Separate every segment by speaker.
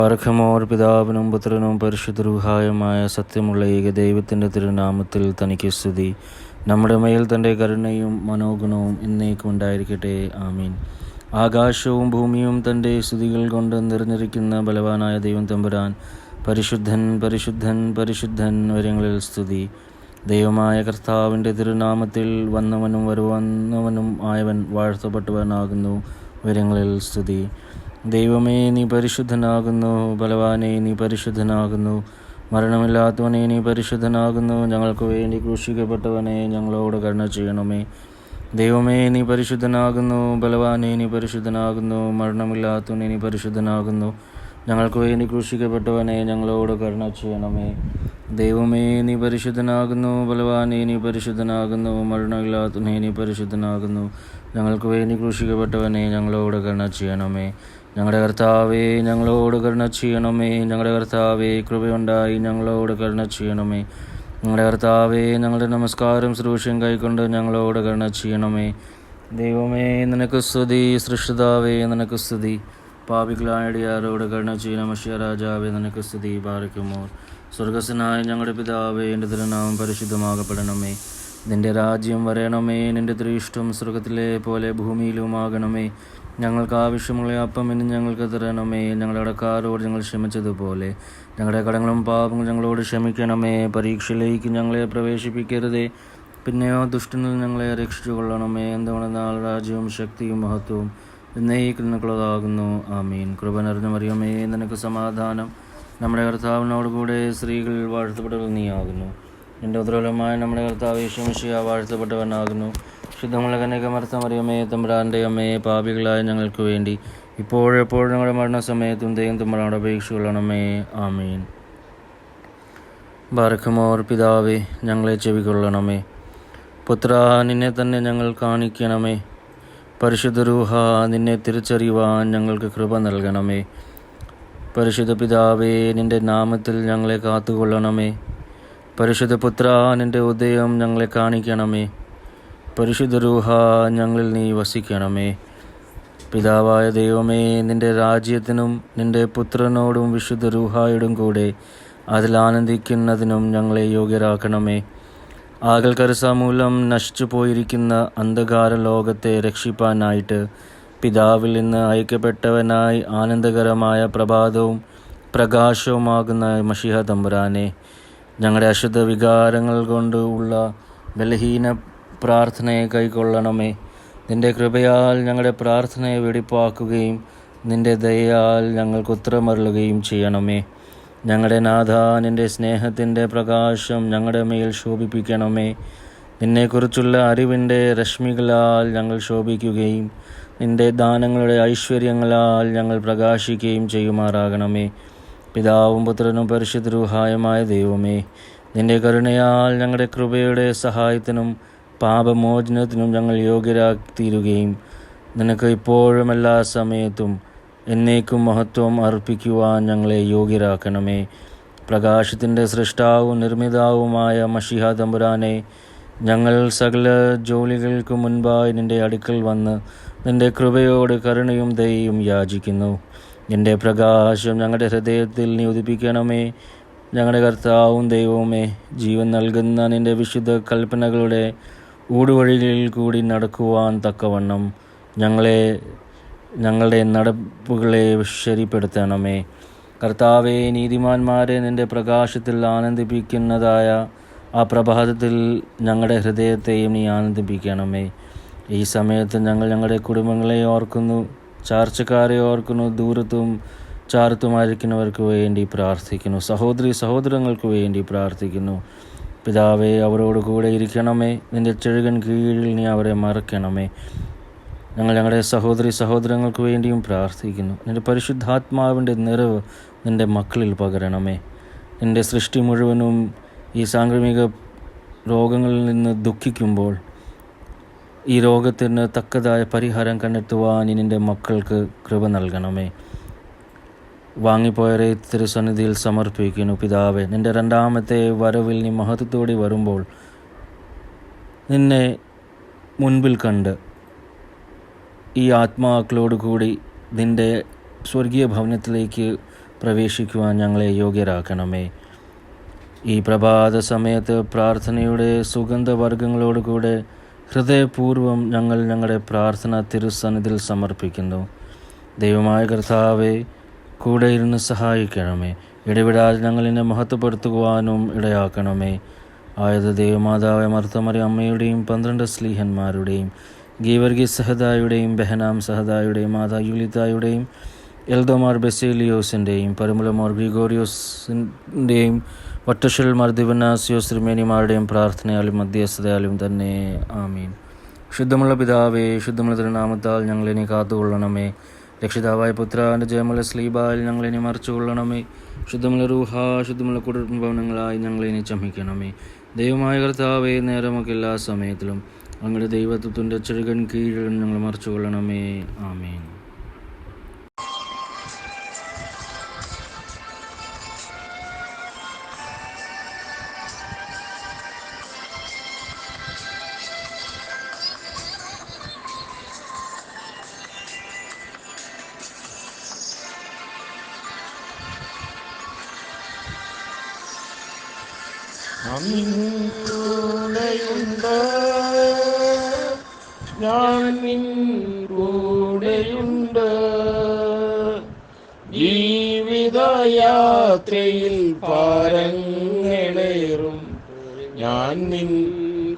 Speaker 1: പാറഖമോർ പിതാവിനും പുത്രനും പരിശുദ്ധരൂഹായുമായ സത്യമുള്ള ഏകദൈവത്തിൻ്റെ തിരുനാമത്തിൽ തനിക്ക് സ്തുതി. നമ്മുടെ മേൽ തൻ്റെ കരുണയും മനോഗുണവും എന്നേക്കും ഉണ്ടായിരിക്കട്ടെ. ആമീൻ. ആകാശവും ഭൂമിയും തൻ്റെ സ്തുതികൾ കൊണ്ട് നിറഞ്ഞിരിക്കുന്ന ബലവാനായ ദൈവം തമ്പുരാൻ പരിശുദ്ധൻ പരിശുദ്ധൻ പരിശുദ്ധൻ വരങ്ങളിൽ സ്തുതി. ദൈവമായ കർത്താവിൻ്റെ തിരുനാമത്തിൽ വന്നവനും വരുവന്നവനും ആയവൻ വാഴ്ത്തപ്പെട്ടവനാകുന്നു. വരങ്ങളിൽ സ്തുതി. ദൈവമേ, നീ പരിശുദ്ധനാകുന്നു. ബലവാനെ, നീ പരിശുദ്ധനാകുന്നു. മരണമില്ലാത്തവനെ, നീ പരിശുദ്ധനാകുന്നു. ഞങ്ങൾക്ക് വേണ്ടി ക്രൂശിക്കപ്പെട്ടവനെ, ഞങ്ങളോട് കരുണ ചെയ്യണമേ. ദൈവമേ, നീ പരിശുദ്ധനാകുന്നു. ബലവാനെ, നീ പരിശുദ്ധനാകുന്നു. മരണമില്ലാത്തവനെ, നീ പരിശുദ്ധനാകുന്നു. ഞങ്ങൾക്ക് വേണ്ടി ക്രൂശിക്കപ്പെട്ടവനെ, ഞങ്ങളോട് കരുണ ചെയ്യണമേ. ദൈവമേ, നീ പരിശുദ്ധനാകുന്നു. ബലവാനെ, നീ പരിശുദ്ധനാകുന്നു. മരണമില്ലാത്തവനെ, നീ പരിശുദ്ധനാകുന്നു. ഞങ്ങൾക്ക് വേണ്ടി ക്രൂശിക്കപ്പെട്ടവനെ, ഞങ്ങളോട് കരുണ ചെയ്യണമേ. ഞങ്ങളുടെ കർത്താവേ, ഞങ്ങളോട് കരുണ ചെയ്യണമേ. ഞങ്ങളുടെ കർത്താവേ, കൃപയുണ്ടായി ഞങ്ങളോട് കരുണ ചെയ്യണമേ. ഞങ്ങളുടെ കർത്താവേ, ഞങ്ങളുടെ നമസ്കാരം ശുശ്രൂഷയും കൈക്കൊണ്ട് ഞങ്ങളോട് കരുണ ചെയ്യണമേ. ദൈവമേ, നിനക്ക് സ്തുതി. സൃഷ്ടിതാവേ, നിനക്ക് സ്തുതി. പാപികളായടിയാരോട് കരുണ ചെയ്യണം. മശിയ രാജാവേ, നിനക്ക് സ്തുതി. ബാരക്കുമോർ. സ്വർഗസ്വനായ ഞങ്ങളുടെ പിതാവേ, എൻ്റെ തിരുനാമം പരിശുദ്ധമാകപ്പെടണമേ. നിൻ്റെ രാജ്യം വരയണമേ. നിൻ്റെ തിരുയിഷ്ടം സ്വർഗത്തിലെ പോലെ ഭൂമിയിലുമാകണമേ. ഞങ്ങൾക്ക് ആവശ്യമുള്ള അപ്പം ഇന്ന് ഞങ്ങൾക്ക് തരണമേ. ഞങ്ങളുടെ കടക്കാരോട് ഞങ്ങൾ ക്ഷമിച്ചതുപോലെ ഞങ്ങളുടെ കടങ്ങളും പാപങ്ങളും ഞങ്ങളോട് ക്ഷമിക്കണമേ. പരീക്ഷയിലേക്ക് ഞങ്ങളെ പ്രവേശിപ്പിക്കരുതേ, പിന്നെയോ ദുഷ്ടനിൽ ഞങ്ങളെ രക്ഷിച്ചു കൊള്ളണമേ. എന്തുകൊണ്ടെന്നാൽ രാജ്യവും ശക്തിയും മഹത്വവും എന്നേക്കുള്ളതാകുന്നു. ആമീൻ. കൃപ നിറഞ്ഞ മറിയമേ, നിനക്ക് സമാധാനം. നമ്മുടെ കർത്താവിനോടുകൂടെ സ്ത്രീകൾ വാഴ്ത്തപ്പെട്ടവൾ നീയാകുന്നു. എൻ്റെ ഉദരഫലമായ നമ്മുടെ കർത്താവ് യേശു മിശിഹാ വാഴ്ത്തപ്പെട്ടവനാകുന്നു. ശുദ്ധമുള്ള കന്യകമർത്ത മറിയമേ, തമ്പുരാൻ്റെ അമ്മേ, പാപികളായ ഞങ്ങൾക്ക് വേണ്ടി ഇപ്പോഴെപ്പോഴും ഞങ്ങളുടെ മരണസമയത്തും ദൈവം തമ്പുരാനോട് അപേക്ഷിച്ചുകൊള്ളണമേ. ആമീൻ. ബാരക്കുമോർ. പിതാവേ, ഞങ്ങളെ ചെവികൊള്ളണമേ. പുത്ര, നിന്നെ തന്നെ ഞങ്ങൾ കാണിക്കണമേ. പരിശുദ്ധ രൂഹ, നിന്നെ തിരിച്ചറിയുവാൻ ഞങ്ങൾക്ക് കൃപ നൽകണമേ. പരിശുദ്ധ പിതാവേ, നിൻ്റെ നാമത്തിൽ ഞങ്ങളെ കാത്തുകൊള്ളണമേ. പരിശുദ്ധ പുത്ര, നിൻ്റെ ഉദയം ഞങ്ങളെ കാണിക്കണമേ. പരിശുദ്ധ രൂഹ, ഞങ്ങളിൽ നീ വസിക്കണമേ. പിതാവായ ദൈവമേ, നിൻ്റെ രാജ്യത്തിനും നിൻ്റെ പുത്രനോടും വിശുദ്ധ രൂഹായോടും കൂടെ അതിൽ ആനന്ദിക്കുന്നതിനും ഞങ്ങളെ യോഗ്യരാക്കണമേ. ആകൽക്കരസ മൂലം നശിച്ചു പോയിരിക്കുന്ന അന്ധകാര ലോകത്തെ രക്ഷിപ്പാനായിട്ട് പിതാവിൽ നിന്ന് ഐക്യപ്പെട്ടവനായി ആനന്ദകരമായ പ്രഭാതവും പ്രകാശവുമാകുന്ന മശിഹ തമ്പുരാനെ, ഞങ്ങളുടെ അശുദ്ധ വികാരങ്ങൾ കൊണ്ട് ഉള്ള ബലഹീന പ്രാർത്ഥനയെ കൈക്കൊള്ളണമേ. നിൻ്റെ കൃപയാൽ ഞങ്ങളുടെ പ്രാർത്ഥനയെ വെടിപ്പാക്കുകയും നിൻ്റെ ദയയാൽ ഞങ്ങൾക്ക് ഉത്തരമരുളുകയും ചെയ്യണമേ. ഞങ്ങളുടെ നാഥ, നിൻ്റെ സ്നേഹത്തിൻ്റെ പ്രകാശം ഞങ്ങളുടെ മേൽ ശോഭിപ്പിക്കണമേ. നിന്നെക്കുറിച്ചുള്ള അറിവിൻ്റെ രശ്മികളാൽ ഞങ്ങൾ ശോഭിക്കുകയും നിൻ്റെ ദാനങ്ങളുടെ ഐശ്വര്യങ്ങളാൽ ഞങ്ങൾ പ്രകാശിക്കുകയും ചെയ്യുമാറാകണമേ. പിതാവും പുത്രനും പരിശുദ്ധ രൂഹായുമായ ദൈവമേ, നിൻ്റെ കരുണയാൽ ഞങ്ങളുടെ കൃപയുടെ സഹായത്തിനും പാപമോചനത്തിനും ഞങ്ങൾ യോഗ്യരായിത്തീരുകയും നിനക്ക് ഇപ്പോഴും എല്ലാ സമയത്തും എന്നേക്കും മഹത്വം അർപ്പിക്കുവാൻ ഞങ്ങളെ യോഗ്യരാക്കണമേ. പ്രകാശത്തിൻ്റെ സൃഷ്ടാവും നിർമ്മിതാവുമായ മശിഹ തമ്പുരാനെ, ഞങ്ങൾ സകല ജോലികൾക്ക് മുൻപായി നിൻ്റെ അടുക്കൽ വന്ന് നിൻ്റെ കൃപയോട് കരുണയും ദയയും യാചിക്കുന്നു. നിൻ്റെ പ്രകാശം ഞങ്ങളുടെ ഹൃദയത്തിൽ നീ ഉദിപ്പിക്കണമേ. ഞങ്ങളുടെ കർത്താവും ദൈവവുമേ, ജീവൻ നൽകുന്ന നിൻ്റെ വിശുദ്ധ കൽപ്പനകളുടെ ഊടുവഴികളിൽ കൂടി നടക്കുവാൻ തക്കവണ്ണം ഞങ്ങളുടെ നടപ്പുകളെ ശരിപ്പെടുത്തണമേ. കർത്താവേ, നീതിമാന്മാരെ നിൻ്റെ പ്രകാശത്തിൽ ആനന്ദിപ്പിക്കുന്നതായ ആ പ്രഭാതത്തിൽ ഞങ്ങളുടെ ഹൃദയത്തെയും നീ ആനന്ദിപ്പിക്കണമേ. ഈ സമയത്ത് ഞങ്ങൾ ഞങ്ങളുടെ കുടുംബങ്ങളെ ഓർക്കുന്നു, ചാർച്ചക്കാരെ ഓർക്കുന്നു, ദൂരത്തും ചാർത്തുമായിരിക്കുന്നവർക്ക് വേണ്ടി പ്രാർത്ഥിക്കുന്നു, സഹോദരങ്ങൾക്ക് വേണ്ടി പ്രാർത്ഥിക്കുന്നു. പിതാവേ, അവരോട് കൂടെ ഇരിക്കണമേ. നിൻ്റെ ചെഴുകൻ കീഴിൽ നീ അവരെ മറക്കണമേ. ഞങ്ങൾ ഞങ്ങളുടെ സഹോദരങ്ങൾക്ക് വേണ്ടിയും പ്രാർത്ഥിക്കുന്നു. നിൻ്റെ പരിശുദ്ധാത്മാവിൻ്റെ നിറവ് നിൻ്റെ മക്കളിൽ പകരണമേ. നിൻ്റെ സൃഷ്ടി മുഴുവനും ഈ സാംക്രമിക രോഗങ്ങളിൽ നിന്ന് ദുഃഖിക്കുമ്പോൾ ഈ രോഗത്തിന് തക്കതായ പരിഹാരം കണ്ടെത്തുവാൻ നിൻ്റെ മക്കൾക്ക് കൃപ നൽകണമേ. വാങ്ങിപ്പോയവരെ തിരുസന്നിധിയിൽ സമർപ്പിക്കുന്നു. പിതാവേ, നിൻ്റെ രണ്ടാമത്തെ വരവിൽ നീ മഹത്വത്തോടെ വരുമ്പോൾ നിന്നെ മുൻപിൽ കണ്ട് ഈ ആത്മാക്കളോടുകൂടി നിൻ്റെ സ്വർഗീയ ഭവനത്തിലേക്ക് പ്രവേശിക്കുവാൻ ഞങ്ങളെ യോഗ്യരാക്കണമേ. ഈ പ്രഭാത സമയത്ത് പ്രാർത്ഥനയുടെ സുഗന്ധവർഗങ്ങളോടുകൂടെ ഹൃദയപൂർവ്വം ഞങ്ങൾ ഞങ്ങളുടെ പ്രാർത്ഥന തിരുസന്നിധിയിൽ സമർപ്പിക്കുന്നു. ദൈവമായ കർത്താവെ, കൂടെ ഇരുന്ന് സഹായിക്കണമേ. ഇടവിടാതെ ഞങ്ങളിനെ മഹത്വപ്പെടുത്തുവാനും ഇടയാക്കണമേ. ആയത് ദൈവമാതാവായ മർത്തമറി അമ്മയുടെയും 12 സ്ലീഹന്മാരുടെയും ഗീവർഗീസ് സഹദായുടെയും ബെഹനാം സഹദായുടെയും മാതാ യുലിതായുടെയും എൽദോമാർ ബെസേലിയോസിൻ്റെയും പരിമളമോർ ഗ്രിഗോറിയോസിൻ്റെയും വട്ടഷൽ മാർ ദിവനാസിയോസ് തിരുമേനിമാരുടെയും പ്രാർത്ഥനയാലും മധ്യസ്ഥതയാലും തന്നെ ആമീൻ. ശുദ്ധമുള്ള പിതാവേ, ശുദ്ധമുള്ള തിരുനാമത്താൽ ഞങ്ങളിനി കാത്തുകൊള്ളണമേ. രക്ഷിതാവായ പുത്രാൻ്റെ ജയമുള്ള സ്ലീബായിൽ ഞങ്ങളിനി മറച്ചുകൊള്ളണമേ. ശുദ്ധമുള്ള റൂഹ, ശുദ്ധമുള്ള കുടുംബങ്ങളായി ഞങ്ങളിനി ചമിക്കണമേ. ദൈവമായ കർത്താവേ, നേരമൊക്കെ എല്ലാ സമയത്തിലും അങ്ങയുടെ ദൈവത്വത്തിൻ്റെ ചെറുകൻ കീഴിൽ ഞങ്ങൾ മറച്ചുകൊള്ളണമേ. ആമീൻ.
Speaker 2: കൂടെയുണ്ട്, ഞാൻ നിൻ കൂടെയുണ്ട്. ജീവിതയാത്രയിൽ ഭാരങ്ങളേറും ഞാൻ നിൻ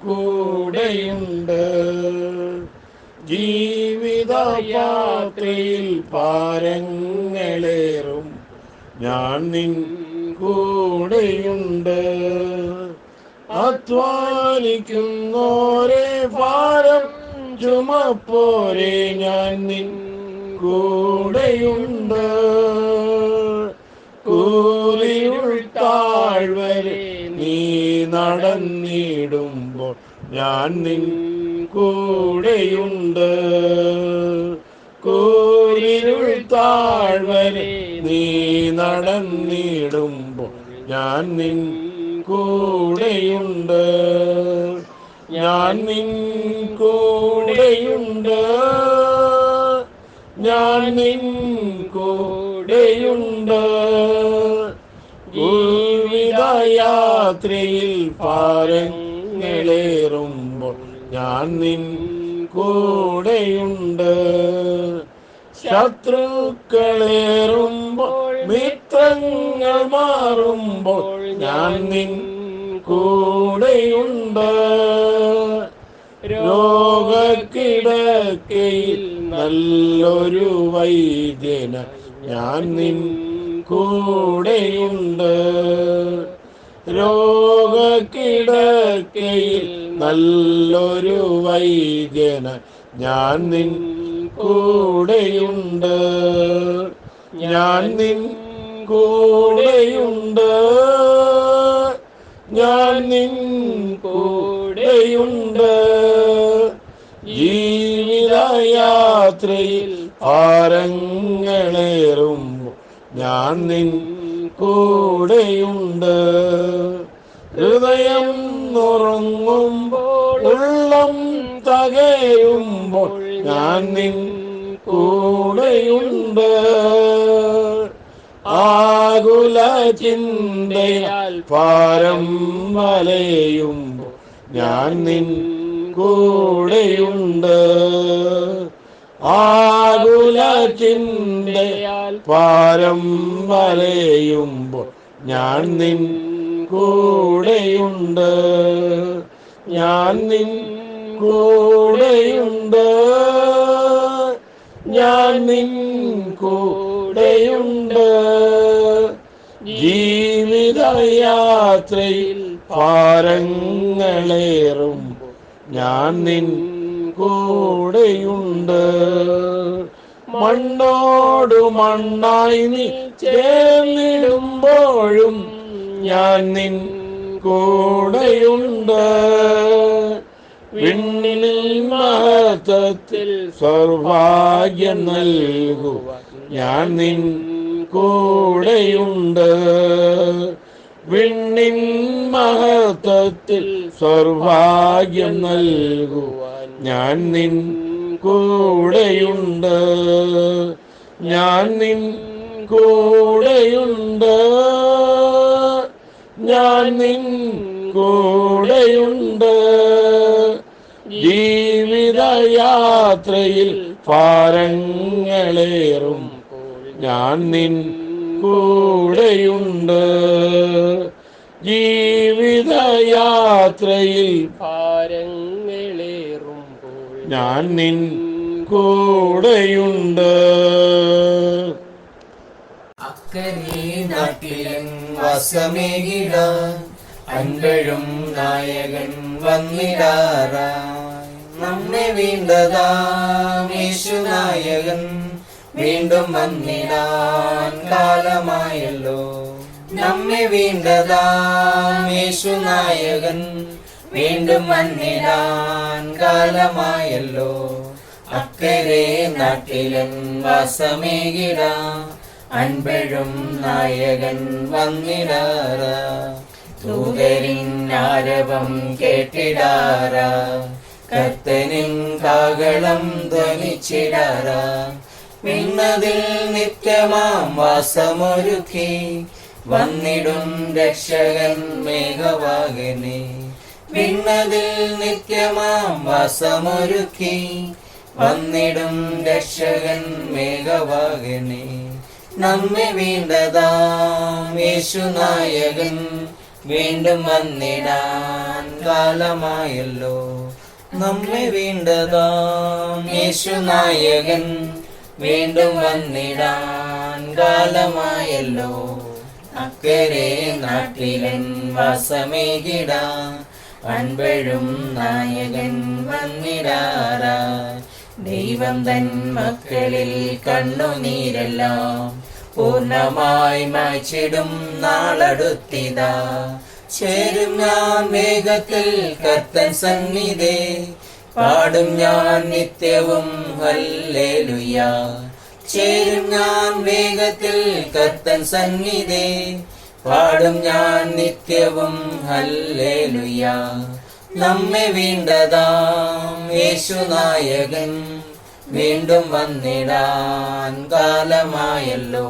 Speaker 2: കൂടെയുണ്ട്. ജീവിതയാത്രയിൽ ഭാരങ്ങളേറും ഞാൻ നിൻ കൂടെയുണ്ട്. അധ്വാനിക്കുന്നോരെ ഭാരം ചുമപ്പോരെ ഞാൻ നിൻ കൂടെയുണ്ട്. കൂലിയുൾ താഴ്വരെ നീ നടന്നിടുമ്പോൾ ഞാൻ നിൻ കൂടെയുണ്ട്. കൂലിയുൾ താഴ്വരെ നീ നടന്നിടുമ്പോൾ ഞാൻ നിൻ കൂടെയുണ്ട്. ഞാൻ നിൻ കൂടെയുണ്ട്. ഞാൻ നിൻ കൂടെയുണ്ട്. ജീവിതയാത്രയിൽ ഭാരങ്ങളേറുമ്പോൾ ഞാൻ നിൻ കൂടെയുണ്ട്. ശത്രുക്കളേറുമ്പോൾ മിത്രങ്ങൾ മാറുമ്പോൾ ഞാൻ നിൻ കൂടെയുണ്ട്. രോഗക്കിടക്കയിൽ നല്ലൊരു വൈദ്യന ഞാൻ നിൻ കൂടെയുണ്ട്. രോഗക്കിടക്കയിൽ നല്ലൊരു വൈദ്യന ഞാൻ നിൻ കൂടെയുണ്ട്. ഞാൻ നിൻ കൂടെയുണ്ട്. ഞാൻ നിൻ കൂടെയുണ്ട്. ജീവിതയാത്രയിൽ ഭാരങ്ങളേറുമ്പോൾ ഞാൻ നിൻ കൂടെയുണ്ട്. ഹൃദയം നുറുങ്ങുമ്പോൾ ഉള്ളം തകരുമ്പോൾ ഞാൻ നിൻ കൂടെയുണ്ട്. ആകുല ചിന്തയാൽ ഭാരം വലയുമ്പോൾ ഞാൻ നിൻ കൂടെയുണ്ട്. ആകുല ചിന്തയാൽ ഭാരം വലയുമ്പോൾ ഞാൻ നിൻ കൂടെയുണ്ട്. ഞാൻ നിൻ കൂടെയുണ്ട്. ഞാൻ നിൻ കൂടെയുണ്ട്. ജീവിതയാത്രയിൽ ഭാരങ്ങളേറുമ്പോൾ ഞാൻ നിൻ കൂടെയുണ്ട്. മണ്ണോടു മണ്ണായി നീ ചേർന്നിടുമ്പോഴും ഞാൻ നിൻ കൂടെയുണ്ട്. വിണ്ണിൽ മഹത്വത്തിൽ സൗഭാഗ്യം നൽകുവാൻ ഞാൻ നിൻ കൂടെയുണ്ട്. വിണ്ണിൻ മഹത്വത്തിൽ സൗഭാഗ്യം നൽകുവാൻ ഞാൻ നിൻ കൂടെയുണ്ട്. ഞാൻ നിൻ കൂടെയുണ്ട്, ഞാൻ നിൻ കൂടെയുണ്ട്. ജീവിതയാത്രയിൽ ഭാരങ്ങളേറും ഞാൻ നിൻ കൂടെയുണ്ട്. ജീവിതയാത്രയിൽ
Speaker 3: ഭാരങ്ങളേറുമ്പോൾ
Speaker 2: ഞാൻ നിൻ കൂടെയുണ്ട്.
Speaker 4: അക്കരെ നാട്ടിലും വസമേകിടാൻ അൻപഴും നായകൻ വന്നിടാറായി. നമ്മെ വീണ്ടതാം യേശുനായകൻ വീണ്ടും വന്നിടാൻ കാലമായല്ലോ. നമ്മെ വീണ്ടതാം യേശുനായകൻ വീണ്ടും വന്നിടാൻ കാലമായല്ലോ. അക്കരെ നാട്ടിലും വാസമേകിടാൻ അൻപഴും നായകൻ വന്നിടാറാ. ദൂതരിൻ ആരവം കേട്ടിടാറാ, കർത്തനിൻ കാഹളം ധ്വനിച്ചിടാറാ. വിണ്ണതിൽ നിത്യമാം വാസമൊരുക്കി വന്നിടും രക്ഷകൻ മേഘവാഹനേ. വിണ്ണതിൽ നിത്യമാം വാസമൊരുക്കി വന്നിടും രക്ഷകൻ മേഘവാഹനേ. നമ്മെ വീണ്ടതാം യേശുനായകൻ വീണ്ടും വന്നിടാൻ കാലമായല്ലോ. നമ്മെ വീണ്ടതാം യേശുനായകൻ വീണ്ടും വന്നിടാൻ കാലമായല്ലോ. അക്കരെ നാട്ടിലൻ വാസമേകിടാൻ അൻപഴും നായകൻ വന്നിടാറാ. ദൈവം തൻ മക്കളിൽ കണ്ണുനീരെല്ലാം പൂർണ്ണമായി മായ്ച്ചിടും നാളടുത്തിതാ. ചേരും ഞാൻ വേഗത്തിൽ കർത്തൻ സന്നിധേ, പാടും ഞാൻ നിത്യവും ഹല്ലേലൂയ. ചേരും ഞാൻ വേഗത്തിൽ കർത്തൻ സന്നിധേ, പാടും ഞാൻ നിത്യവും ഹല്ലേലൂയ. നമ്മെ വീണ്ടതാം യേശുനായകൻ വീണ്ടും വന്നിടാൻ കാലമായല്ലോ.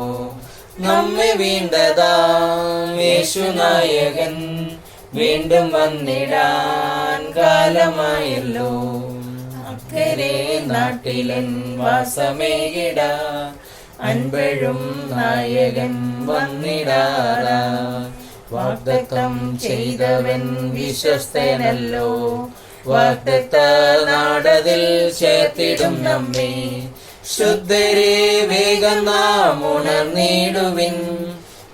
Speaker 4: നമ്മെ വീണ്ടതാം യേശുനായകൻ വീണ്ടും വന്നിടാൻ കാലമായല്ലോ. അക്കരെ നാട്ടിലൻ വാസമേകിടാൻ അൻപഴും നായകൻ വന്നിടാറാ. വാഗ്ദത്തം ചെയ്തവൻ വിശ്വസ്തനല്ലോ, വാഗ്ദത്ത നാടതിൽ ചേർത്തിടും നമ്മെ. ശുദ്ധരെ വേഗം നാം ഉണർന്നിടുവിൻ,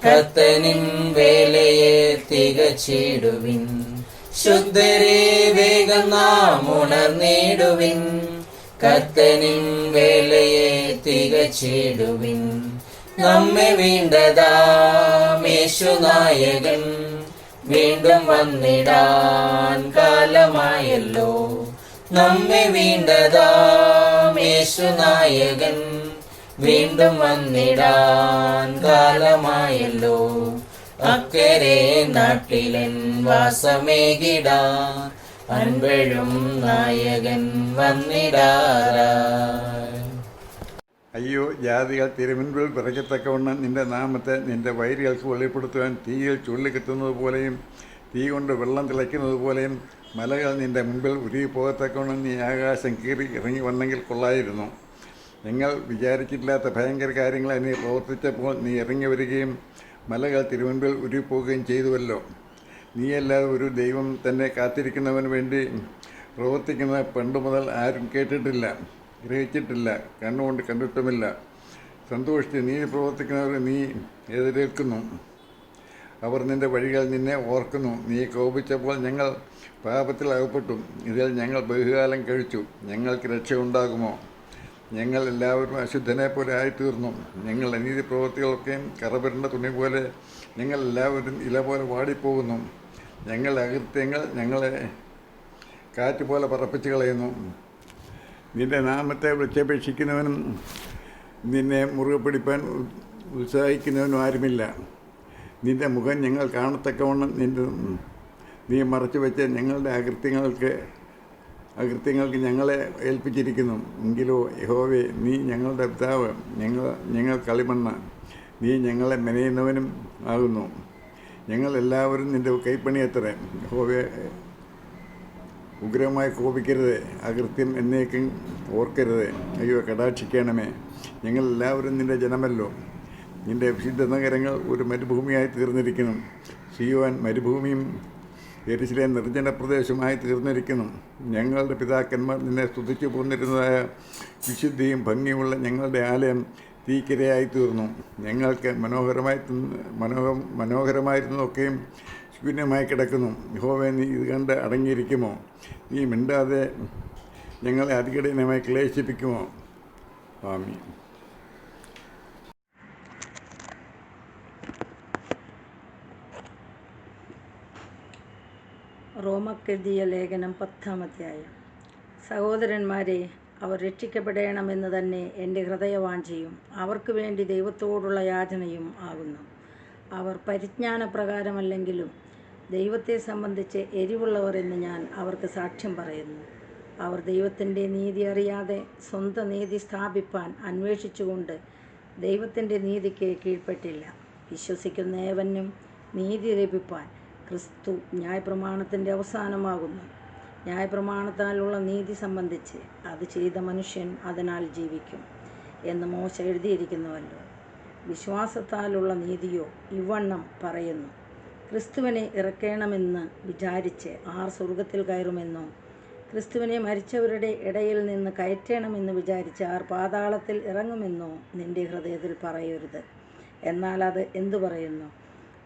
Speaker 4: കർത്തനിൻ വേലയെ തികച്ചിടുവിൻ. ശുദ്ധരെ വേഗം നാം ഉണർന്നിടുവിൻ, കർത്തനിൻ വേലയെ തികച്ചിടുവിൻ. നമ്മെ വീണ്ടതാം യേശുനായകൻ വീണ്ടും വന്നിടാൻ കാലമായല്ലോ. നമ്മെ വീണ്ടതാം യേശുനായകൻ വീണ്ടും വന്നിടാൻ കാലമായല്ലോ. അക്കരെ നാട്ടിലൻ വാസമേകിടാൻ അൻപഴും നായകൻ വന്നിടാറാ.
Speaker 5: അയ്യോ, ജാതികൾ തിരുമുൻപിൽ വിറയ്ക്കത്തക്കവണ്ണം നിന്റെ നാമത്തെ നിന്റെ വൈരികൾക്ക് വെളിപ്പെടുത്തുവാൻ തീയിൽ ചുള്ളിക്കിട്ടുന്നത് പോലെയും തീ കൊണ്ട് വെള്ളം തിളയ്ക്കുന്നത് പോലെയും മലകൾ നിന്റെ മുൻപിൽ ഉരുകിപ്പോകത്തക്കവണ്ണം നീ ആകാശം കീറി ഇറങ്ങി വന്നെങ്കിൽ കൊള്ളായിരുന്നു. ഞങ്ങൾ വിചാരിച്ചിട്ടില്ലാത്ത ഭയങ്കര കാര്യങ്ങളെ നീ പ്രവർത്തിച്ചപ്പോൾ നീ ഇറങ്ങി വരികയും മലകൾ തിരുമുൻപിൽ ഉരുകിപ്പോവുകയും ചെയ്തുവല്ലോ. നീയല്ലാതെ ഒരു ദൈവം തന്നെ കാത്തിരിക്കുന്നവന് വേണ്ടി പ്രവർത്തിക്കുന്നത് പണ്ട് മുതൽ ആരും കേട്ടിട്ടില്ല, ഗ്രഹിച്ചിട്ടില്ല, കണ്ണുകൊണ്ട് കണ്ടിട്ടുമില്ല. സന്തോഷിച്ച് നീ പ്രവർത്തിക്കുന്നവരെ നീ എതിരേൽക്കുന്നു. അവർ നിന്റെ വഴികൾ നിന്നെ ഓർക്കുന്നു. നീ കോപിച്ചപ്പോൾ ഞങ്ങൾ പാപത്തിൽ അകപ്പെട്ടു. ഇതിൽ ഞങ്ങൾ ബഹുകാലം കഴിച്ചു. ഞങ്ങൾക്ക് രക്ഷയുണ്ടാകുമോ? ഞങ്ങൾ എല്ലാവരും അശുദ്ധനെ പോലെ ആയിത്തീർന്നു. ഞങ്ങളുടെ അനീതി പ്രവൃത്തികളൊക്കെയും കറപുരണ്ട തുണി പോലെ ഞങ്ങൾ എല്ലാവരും ഇല പോലെ വാടിപ്പോകുന്നു. ഞങ്ങളുടെ അകൃത്യങ്ങൾ ഞങ്ങളെ കാറ്റ് പോലെ പറപ്പിച്ച് കളയുന്നു. നിന്റെ നാമത്തെ വിളിച്ചപേക്ഷിക്കുന്നവനും നിന്നെ മുറുകെ പിടിപ്പാൻ ഉത്സാഹിക്കുന്നവനും ആരുമില്ല. നിന്റെ മുഖം ഞങ്ങൾ കാണത്തക്കവണ്ണം നീ മറച്ചു വെച്ച് ഞങ്ങളുടെ അകൃത്യങ്ങൾക്ക് ഞങ്ങളെ ഏൽപ്പിച്ചിരിക്കുന്നു. എങ്കിലോ യഹോവേ, നീ ഞങ്ങളുടെ പിതാവ്, ഞങ്ങൾ കളിമണ്ണ്. നീ ഞങ്ങളെ മെനയുന്നവനും ആകുന്നു. ഞങ്ങൾ എല്ലാവരും നിൻ്റെ കൈപ്പണിയത്രേ. യഹോവേ, ഉഗ്രമായി കോപിക്കരുത്, അകൃത്യം എന്നേക്കും ഓർക്കരുത്. അയ്യോ, കടാക്ഷിക്കണമേ. ഞങ്ങളെല്ലാവരും നിൻ്റെ ജനമല്ലോ. നിൻ്റെ വിശുദ്ധ നഗരങ്ങൾ ഒരു മരുഭൂമിയായി തീർന്നിരിക്കുന്നു. സിയോൻ മരുഭൂമിയും യെരൂശലേം നിർജ്ജന പ്രദേശമായി തീർന്നിരിക്കുന്നു. ഞങ്ങളുടെ പിതാക്കന്മാർ നിന്നെ സ്തുതിച്ചു പോന്നിരുന്നതായ വിശുദ്ധിയും ഭംഗിയുമുള്ള ഞങ്ങളുടെ ആലയം തീക്കിരയായി തീർന്നു. ഞങ്ങൾക്ക് മനോഹരമായിരുന്നതൊക്കെയും ശൂന്യമായി കിടക്കുന്നു. യഹോവേ, നീ ഇത് കണ്ട് അടങ്ങിയിരിക്കുമോ? നീ മിണ്ടാതെ ഞങ്ങളെ അതികഠിനമായി ക്ലേശിപ്പിക്കുമോ? ആമീൻ.
Speaker 3: റോമക്കെഴുതിയ ലേഖനം 10-ാം അധ്യായം. സഹോദരന്മാരെ, അവർ രക്ഷിക്കപ്പെടണമെന്ന് തന്നെ എൻ്റെ ഹൃദയവാഞ്ചയും അവർക്ക് വേണ്ടി ദൈവത്തോടുള്ള യാചനയും ആകുന്നു. അവർ പരിജ്ഞാനപ്രകാരമല്ലെങ്കിലും ദൈവത്തെ സംബന്ധിച്ച് എരിവുള്ളവർ എന്ന് ഞാൻ അവർക്ക് സാക്ഷ്യം പറയുന്നു. അവർ ദൈവത്തിൻ്റെ നീതി അറിയാതെ സ്വന്തം നീതി സ്ഥാപിപ്പാൻ അന്വേഷിച്ചുകൊണ്ട് ദൈവത്തിൻ്റെ നീതിക്ക് കീഴ്പ്പെട്ടില്ല. വിശ്വസിക്കുന്ന ഏവനും നീതി ലഭിപ്പാൻ ക്രിസ്തു ന്യായപ്രമാണത്തിൻ്റെ അവസാനമാകുന്നു. ന്യായപ്രമാണത്താലുള്ള നീതി സംബന്ധിച്ച് അത് ചെയ്ത മനുഷ്യൻ അതിനാൽ ജീവിക്കും എന്ന് മോശ എഴുതിയിരിക്കുന്നുവല്ലോ. വിശ്വാസത്താലുള്ള നീതിയോ ഇവണ്ണം പറയുന്നു: ക്രിസ്തുവിനെ ഇറക്കണമെന്ന് വിചാരിച്ച് ആർ സ്വർഗത്തിൽ കയറുമെന്നോ, ക്രിസ്തുവിനെ മരിച്ചവരുടെ ഇടയിൽ നിന്ന് കയറ്റണമെന്ന് വിചാരിച്ച് ആർ പാതാളത്തിൽ ഇറങ്ങുമെന്നോ നിൻ്റെ ഹൃദയത്തിൽ പറയരുത്. എന്നാൽ അത് എന്തു പറയുന്നു?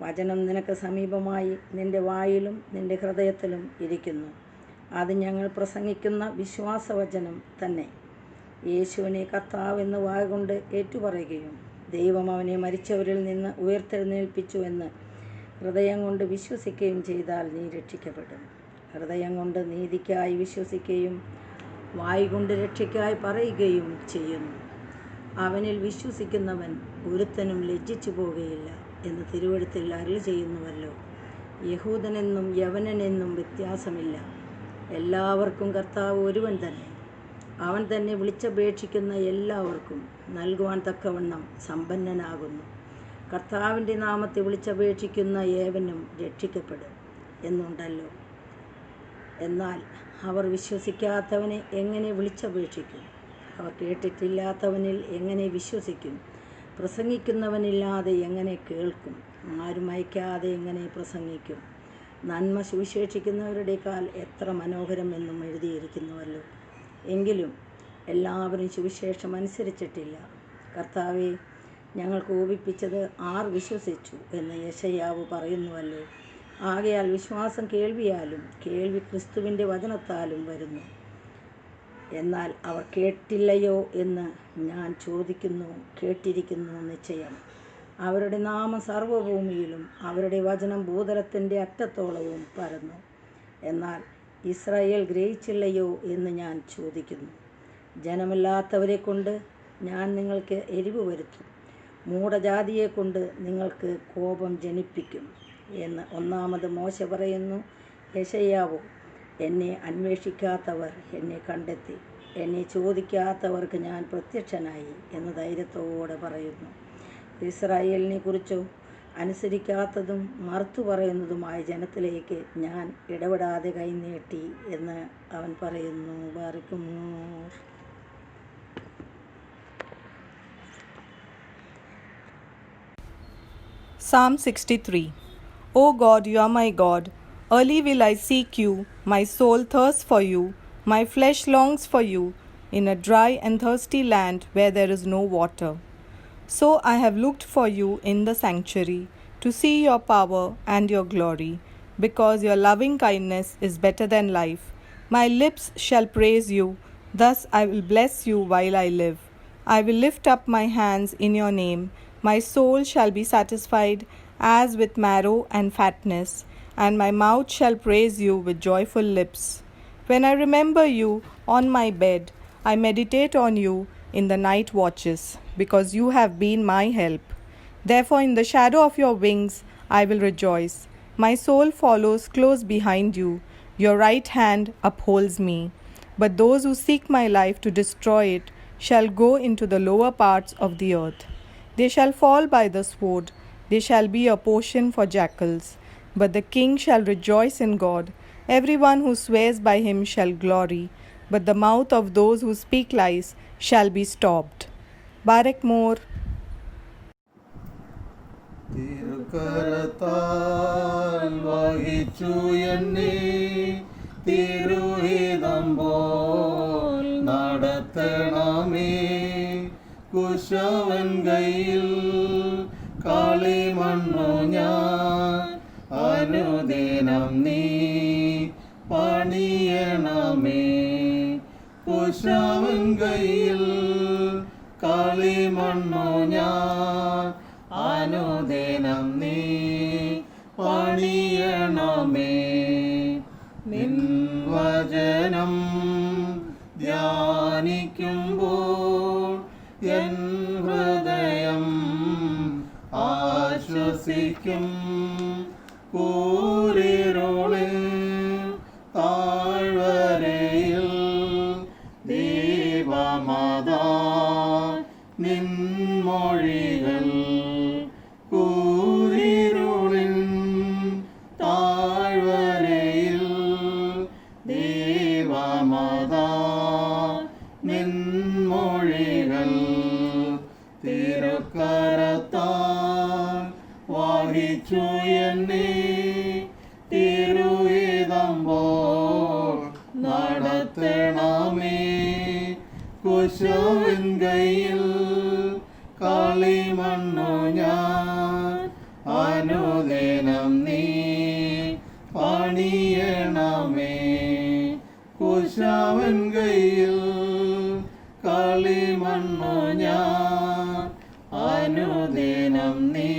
Speaker 3: വചനം നിനക്ക് സമീപമായി നിൻ്റെ വായിലും നിൻ്റെ ഹൃദയത്തിലും ഇരിക്കുന്നു. അത് ഞങ്ങൾ പ്രസംഗിക്കുന്ന വിശ്വാസവചനം തന്നെ. യേശുവിനെ കർത്താവെന്ന് വായ്കൊണ്ട് ഏറ്റുപറയുകയും ദൈവം അവനെ മരിച്ചവരിൽ നിന്ന് ഉയർത്തെഴുന്നേൽപ്പിച്ചു എന്ന് ഹൃദയം കൊണ്ട് വിശ്വസിക്കുകയും ചെയ്താൽ നീ രക്ഷിക്കപ്പെടും. ഹൃദയം കൊണ്ട് നീതിക്കായി വിശ്വസിക്കുകയും വായ്കൊണ്ട് രക്ഷയ്ക്കായി പറയുകയും ചെയ്യുന്നു. അവനിൽ വിശ്വസിക്കുന്നവൻ ഒരുത്തനും ലജ്ജിച്ചു പോകുകയില്ല എന്ന് തിരുവെഴുത്തിൽ അരുളി ചെയ്യുന്നുവല്ലോ. യഹൂദനെന്നും യവനനെന്നും വ്യത്യാസമില്ല, എല്ലാവർക്കും കർത്താവ് ഒരുവൻ തന്നെ. അവൻ തന്നെ വിളിച്ചപേക്ഷിക്കുന്ന എല്ലാവർക്കും നൽകുവാൻ തക്കവണ്ണം സമ്പന്നനാകുന്നു. കർത്താവിൻ്റെ നാമത്തെ വിളിച്ചപേക്ഷിക്കുന്ന ഏവനും രക്ഷിക്കപ്പെടും എന്നുണ്ടല്ലോ. എന്നാൽ അവർ വിശ്വസിക്കാത്തവനെ എങ്ങനെ വിളിച്ചപേക്ഷിക്കും? അവർ കേട്ടിട്ടില്ലാത്തവനിൽ എങ്ങനെ വിശ്വസിക്കും? പ്രസംഗിക്കുന്നവനില്ലാതെ എങ്ങനെ കേൾക്കും? ആരും അയക്കാതെ എങ്ങനെ പ്രസംഗിക്കും? നന്മ സുവിശേഷിക്കുന്നവരുടെ കാൽ എത്ര മനോഹരം എന്നും എഴുതിയിരിക്കുന്നുവല്ലോ. എങ്കിലും എല്ലാവരും സുവിശേഷം അനുസരിച്ചിട്ടില്ല. കർത്താവെ, ഞങ്ങൾ കോപിപ്പിച്ചത് ആർ വിശ്വസിച്ചു എന്ന് യെശയ്യാവ് പറയുന്നുവല്ലോ. ആകയാൽ വിശ്വാസം കേൾവിയാലും കേൾവി ക്രിസ്തുവിൻ്റെ വചനത്താലും വരുന്നു. എന്നാൽ അവർ കേട്ടില്ലയോ എന്ന് ഞാൻ ചോദിക്കുന്നു. കേട്ടിരിക്കുന്നു നിശ്ചയം. അവരുടെ നാമം സർവ്വഭൂമിയിലും അവരുടെ വചനം ഭൂതലത്തിൻ്റെ അറ്റത്തോളവും പരന്നു. എന്നാൽ ഇസ്രായേൽ ഗ്രഹിച്ചില്ലയോ എന്ന് ഞാൻ ചോദിക്കുന്നു. ജനമില്ലാത്തവരെ കൊണ്ട് ഞാൻ നിങ്ങൾക്ക് എരിവ് വരുത്തും, മൂഢജാതിയെ കൊണ്ട് നിങ്ങൾക്ക് കോപം ജനിപ്പിക്കും എന്ന് ഒന്നാമത് മോശ പറയുന്നു. യെശയ്യാവോ, എന്നെ അന്വേഷിക്കാത്തവർ എന്നെ കണ്ടെത്തി, എന്നെ ചോദിക്കാത്തവർക്ക് ഞാൻ പ്രത്യക്ഷനായി എന്ന് ധൈര്യത്തോടെ പറയുന്നു. ഇസ്രായേലിനെ കുറിച്ചോ അനുസരിക്കാത്തതും മറുത്തു പറയുന്നതുമായ ജനത്തിലേക്ക് ഞാൻ ഇടപെടാതെ കൈനീട്ടി എന്ന് അവൻ പറയുന്നു. ബാറക്കുമോ.
Speaker 6: Psalm 63. O God, you are my God. Early will I seek you. My soul thirsts for you. My flesh longs for you in a dry and thirsty land where there is no water. So I have looked for you in the sanctuary to see your power and your glory, because your loving kindness is better than life. My lips shall praise you. Thus I will bless you while I live. I will lift up my hands in your name. My soul shall be satisfied as with marrow and fatness, and my mouth shall praise you with joyful lips. When I remember you on my bed, I meditate on you in the night watches, because you have been my help. Therefore in the shadow of your wings I will rejoice. My soul follows close behind you. Your right hand upholds me. But those who seek my life to destroy it shall go into the lower parts of the earth. They shall fall by the sword, they shall be a portion for jackals. But the king shall rejoice in God. Everyone who swears by him shall glory, but the mouth of those who speak lies shall be stopped. Barak more.
Speaker 4: തിരുക്കരത്താൽ വഹിച്ചു എന്നെ തിരുഹിതം പോൽ നടത്തണമേ. കുശവൻ കയ്യിൽ കളിമണ്ണു ഞാൻ അനുദിനം നീ പണിയണമേ. കുശവൻ കയ്യിൽ കളിമണ്ണു ഞാൻ അനുദിനം നീ പണിയണമേ. നിൻ വചനം ധ്യാനിക്കുമ്പോൾ എൻ ഹൃദയം ആശ്വസിക്കും. കൂരിരുളിൽ താഴ്വരയിൽ ദീപമതാ നിൻമൊഴികൾ. കൂരിരുളിൻ താഴ്വരയിൽ ദീപമതാ നിൻമൊഴികൾ. തിരുക്കരത്താൽ വഹിച്ചു എന്നെ തിരുഹിതം പോൽ നടത്തണമേ. കുശവൻ കയ്യിൽ കളിമണ്ണു ഞാൻ അനുദിനം നീ പണിയണമേ. കുശവൻ കയ്യിൽ കളിമണ്ണു ഞാൻ അനുദിനം നീ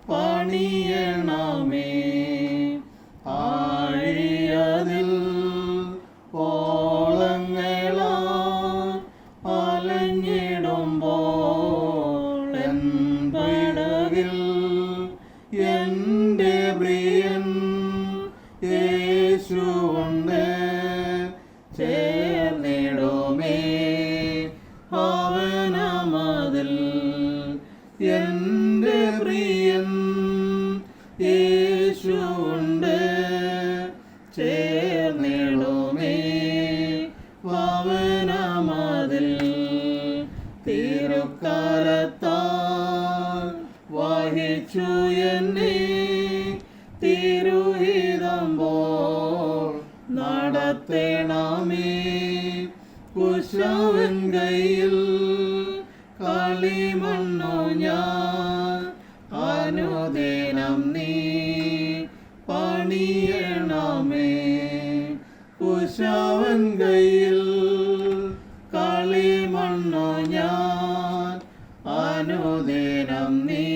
Speaker 4: പണിയണമേ. ആഴിയതിൽ ഓളങ്ങളാൽ അലഞ്ഞിടുമ്പോൾ എൻ പടകിൽ എൻ്റെ പ്രിയൻ യേശുവുണ്ട്. ചേർന്നിടുമേ അവനമതിൽ എൻ്റെ പ്രിയൻ യേശുവുണ്ട്. ചേർന്നിടുമേ അവനമതിൽ. തിരുക്കരത്താൽ വഹിച്ചു എന്നെ തിരുഹിതം പോൽ നടത്തണമേ. കുശവൻ കയ്യിൽ കളിമണ്ണു ഞാൻ അനുദിനം നീ പണിയണമേ. കുശവൻ കയ്യിൽ കളിമണ്ണു ഞാൻ അനുദിനം നീ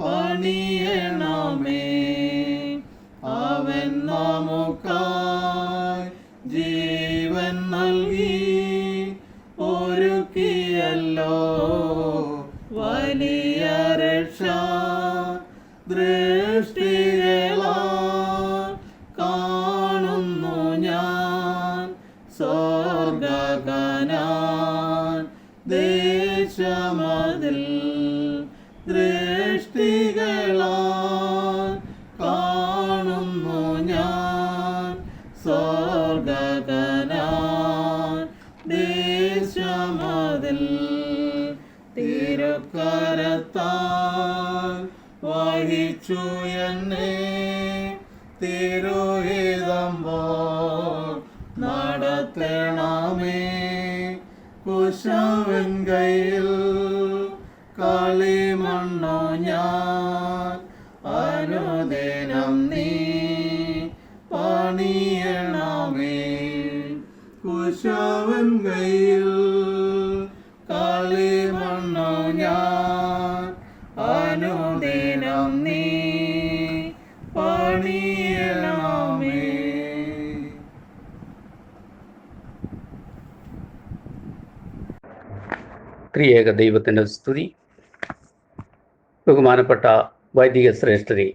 Speaker 4: പണിയണമേ. അവൻ നമുക്കായി ജീവൻ നൽകി ഒരുക്കിയല്ലോ വലിയ രക്ഷ. ദൃഷ്ടികളാൽ കാണുന്നു ഞാൻ സ്വർഗ്ഗകനാൻ ദേശമതിൽ. ദൃഷ്ടികളാൽ കാണുന്നു ഞാൻ സ്വർഗ്ഗകനാൻ ദേശമതിൽ. തിരുക്കരത്താൽ വഹിച്ചു എന്നെ തിരുഹിതം പോൽ നടത്തണമേ. കുശവൻ കയ്യിൽ കളിമണ്ണു ഞാൻ അനുദിനം നീ പണിയണമേ. കുശവൻ കയ്യിൽ കളിമണ്ണു ഞാൻ അനുദിനം നീ പണിയണമേ.
Speaker 7: ത്രിയേക ദൈവത്തിൻ്റെ സ്തുതി. ബഹുമാനപ്പെട്ട വൈദിക ശ്രേഷ്ഠരെ,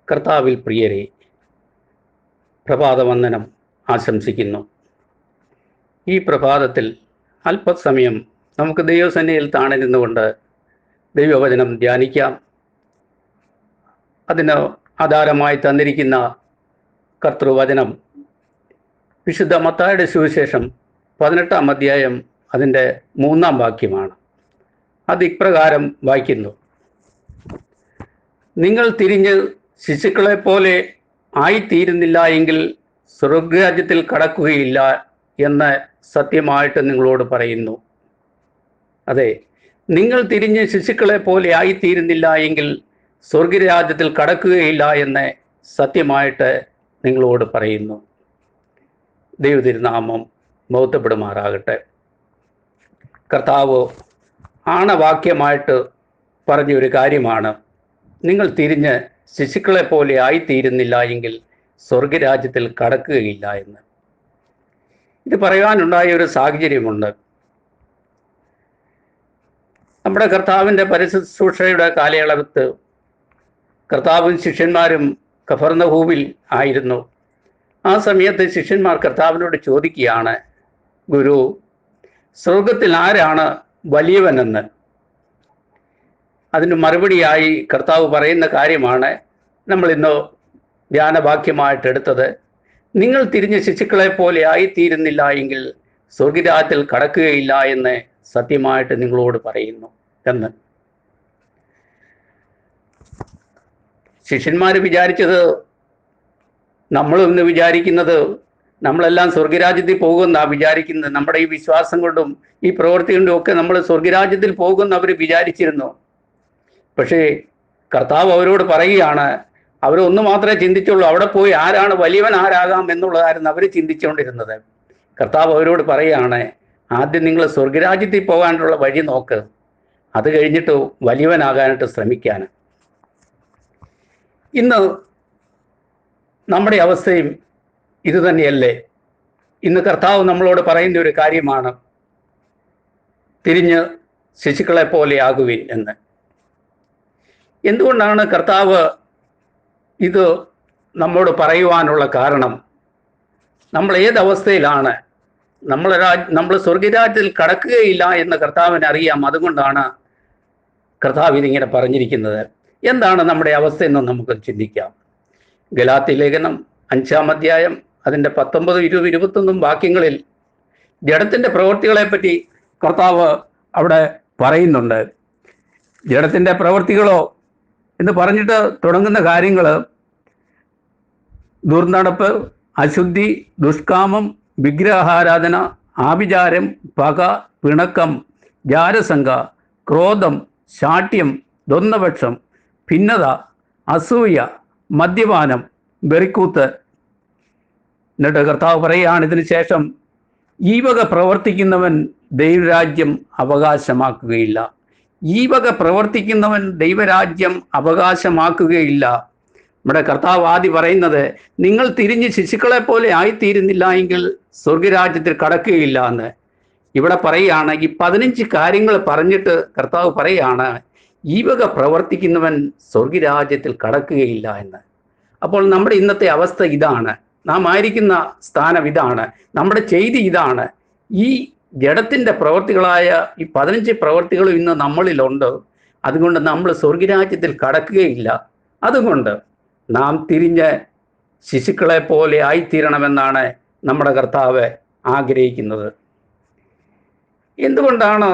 Speaker 7: കർത്താവിൽ പ്രിയരെ, പ്രഭാതവന്ദനം ആശംസിക്കുന്നു. ഈ പ്രഭാതത്തിൽ അല്പസമയം നമുക്ക് ദൈവസന്നിധിയിൽ താണിരുന്നുകൊണ്ട് ദൈവവചനം ധ്യാനിക്കാം. അതിന് ആധാരമായി തന്നിരിക്കുന്ന കർത്തൃവചനം വിശുദ്ധ മത്തായിയുടെ സുവിശേഷം 18-ാം അധ്യായം അതിൻ്റെ 3-ാം വാക്യമാണ്. അത് ഇപ്രകാരം വായിക്കുന്നു: നിങ്ങൾ തിരിഞ്ഞ് ശിശുക്കളെ പോലെ ആയിത്തീരുന്നില്ല എങ്കിൽ സ്വർഗരാജ്യത്തിൽ കടക്കുകയില്ല എന്ന് സത്യമായിട്ട് നിങ്ങളോട് പറയുന്നു. അതെ, നിങ്ങൾ തിരിഞ്ഞ് ശിശുക്കളെ പോലെ ആയിത്തീരുന്നില്ല എങ്കിൽ സ്വർഗരാജ്യത്തിൽ കടക്കുകയില്ല എന്ന് സത്യമായിട്ട് നിങ്ങളോട് പറയുന്നു. ദൈവതിരുനാമം മഹത്വപ്പെടുമാറാകട്ടെ. കർത്താവ് ആണവാക്യമായിട്ട് പറഞ്ഞൊരു കാര്യമാണ്, നിങ്ങൾ തിരിഞ്ഞ് ശിശുക്കളെ പോലെ ആയിത്തീരുന്നില്ല എങ്കിൽ സ്വർഗരാജ്യത്തിൽ കടക്കുകയില്ല എന്ന്. ഇത് പറയാനുണ്ടായ ഒരു സാഹചര്യമുണ്ട്. നമ്മുടെ കർത്താവിൻ്റെ പരിശുശ്രൂഷയുടെ കാലയളവത്ത് കർത്താവും ശിഷ്യന്മാരും കഫർന്നഹൂമിൽ ആയിരുന്നു. ആ സമയത്ത് ശിഷ്യന്മാർ കർത്താവിനോട് ചോദിക്കുകയാണ്, ഗുരു, സ്വർഗത്തിൽ ആരാണ് വലിയവനെന്ന്. അതിന് മറുപടിയായി കർത്താവ് പറയുന്ന കാര്യമാണ് നമ്മൾ ഇന്ന് ധ്യാനവാക്യമായിട്ടെടുത്തത്. നിങ്ങൾ തിരിഞ്ഞ് ശിശുക്കളെ പോലെ ആയിത്തീരുന്നില്ല എങ്കിൽ സ്വർഗരാജ്യത്തിൽ കടക്കുകയില്ല എന്ന് സത്യമായിട്ട് നിങ്ങളോട് പറയുന്നു എന്ന്. ശിഷ്യന്മാർ വിചാരിച്ചത്, നമ്മളിന്ന് വിചാരിക്കുന്നത് നമ്മളെല്ലാം സ്വർഗരാജ്യത്തിൽ പോകുമെന്നാണ് വിചാരിക്കുന്നത്. നമ്മുടെ ഈ വിശ്വാസം കൊണ്ടും ഈ പ്രവൃത്തി കൊണ്ടും ഒക്കെ നമ്മൾ സ്വർഗരാജ്യത്തിൽ പോകുമെന്ന് അവർ വിചാരിച്ചിരുന്നു. പക്ഷേ കർത്താവ് അവരോട് പറയുകയാണ്, അവരൊന്നു മാത്രമേ ചിന്തിച്ചുള്ളൂ, അവിടെ പോയി ആരാണ് വലിയവൻ ആരാകാം എന്നുള്ളതായിരുന്നു അവർ ചിന്തിച്ചുകൊണ്ടിരുന്നത്. കർത്താവ് അവരോട് പറയുകയാണ്, ആദ്യം നിങ്ങൾ സ്വർഗരാജ്യത്തിൽ പോകാനുള്ള വഴി നോക്ക്, അത് കഴിഞ്ഞിട്ട് വലിയവനാകാനായിട്ട് ശ്രമിക്കാൻ. ഇന്ന് നമ്മുടെ അവസ്ഥയും ഇത് തന്നെയല്ലേ? ഇന്ന് കർത്താവ് നമ്മളോട് പറയുന്ന ഒരു കാര്യമാണ്, തിരിഞ്ഞ് ശിശുക്കളെ പോലെ ആകുവിൻ എന്ന്. എന്തുകൊണ്ടാണ് കർത്താവ് ഇത് നമ്മോട് പറയുവാനുള്ള കാരണം? നമ്മൾ ഏതവസ്ഥയിലാണ്? നമ്മൾ സ്വർഗരാജ്യത്തിൽ കടക്കുകയില്ല എന്ന് കർത്താവിന് അറിയാം. അതുകൊണ്ടാണ് കർത്താവ് ഇതിങ്ങനെ പറഞ്ഞിരിക്കുന്നത്. എന്താണ് നമ്മുടെ അവസ്ഥ എന്ന് നമുക്ക് ചിന്തിക്കാം. ഗലാത്യ ലേഖനം 5-ാം അധ്യായം അതിൻ്റെ 19, 20, 21 വാക്യങ്ങളിൽ ജഡത്തിൻ്റെ പ്രവൃത്തികളെ പറ്റി കർത്താവ് അവിടെ പറയുന്നുണ്ട്. ജഡത്തിൻ്റെ പ്രവൃത്തികളോ എന്ന് പറഞ്ഞിട്ട് തുടങ്ങുന്ന കാര്യങ്ങൾ ദുർനടപ്പ്, അശുദ്ധി, ദുഷ്കാമം, വിഗ്രഹാരാധന, ആഭിചാരം, പക, പിണക്കം, ജാരസംഘ, ക്രോധം, ശാഠ്യം, ദ്വന്ദ്വപക്ഷം, ഭിന്നത, അസൂയ, മദ്യപാനം, വെറിക്കൂത്ത്. എന്നിട്ട് കർത്താവ് പറയുകയാണ് ഇതിനു ശേഷം, ഈ വക പ്രവർത്തിക്കുന്നവൻ ദൈവരാജ്യം അവകാശമാക്കുകയില്ല. ഈ വക പ്രവർത്തിക്കുന്നവൻ ദൈവരാജ്യം അവകാശമാക്കുകയില്ല. നമ്മുടെ കർത്താവ് ആദ്യം പറയുന്നത്, നിങ്ങൾ തിരിഞ്ഞ് ശിശുക്കളെ പോലെ ആയിത്തീരുന്നില്ല എങ്കിൽ സ്വർഗരാജ്യത്തിൽ കടക്കുകയില്ല എന്ന്. ഇവിടെ പറയുകയാണ്, ഈ 15 കാര്യങ്ങൾ പറഞ്ഞിട്ട് കർത്താവ് പറയുകയാണ്, ഈ വക പ്രവർത്തിക്കുന്നവൻ സ്വർഗരാജ്യത്തിൽ കടക്കുകയില്ല എന്ന്. അപ്പോൾ നമ്മുടെ ഇന്നത്തെ അവസ്ഥ ഇതാണ്, നാം ആയിരിക്കുന്ന സ്ഥാനം ഇതാണ്, നമ്മുടെ ചെയ്തി ഇതാണ്. ഈ ജഡത്തിൻ്റെ പ്രവൃത്തികളായ ഈ 15 പ്രവൃത്തികളും ഇന്ന് നമ്മളിലുണ്ട്. അതുകൊണ്ട് നമ്മൾ സ്വർഗരാജ്യത്തിൽ കടക്കുകയില്ല. അതുകൊണ്ട് നാം തിരിഞ്ഞ് ശിശുക്കളെ പോലെ ആയിത്തീരണമെന്നാണ് നമ്മുടെ കർത്താവ് ആഗ്രഹിക്കുന്നത്. എന്തുകൊണ്ടാണ്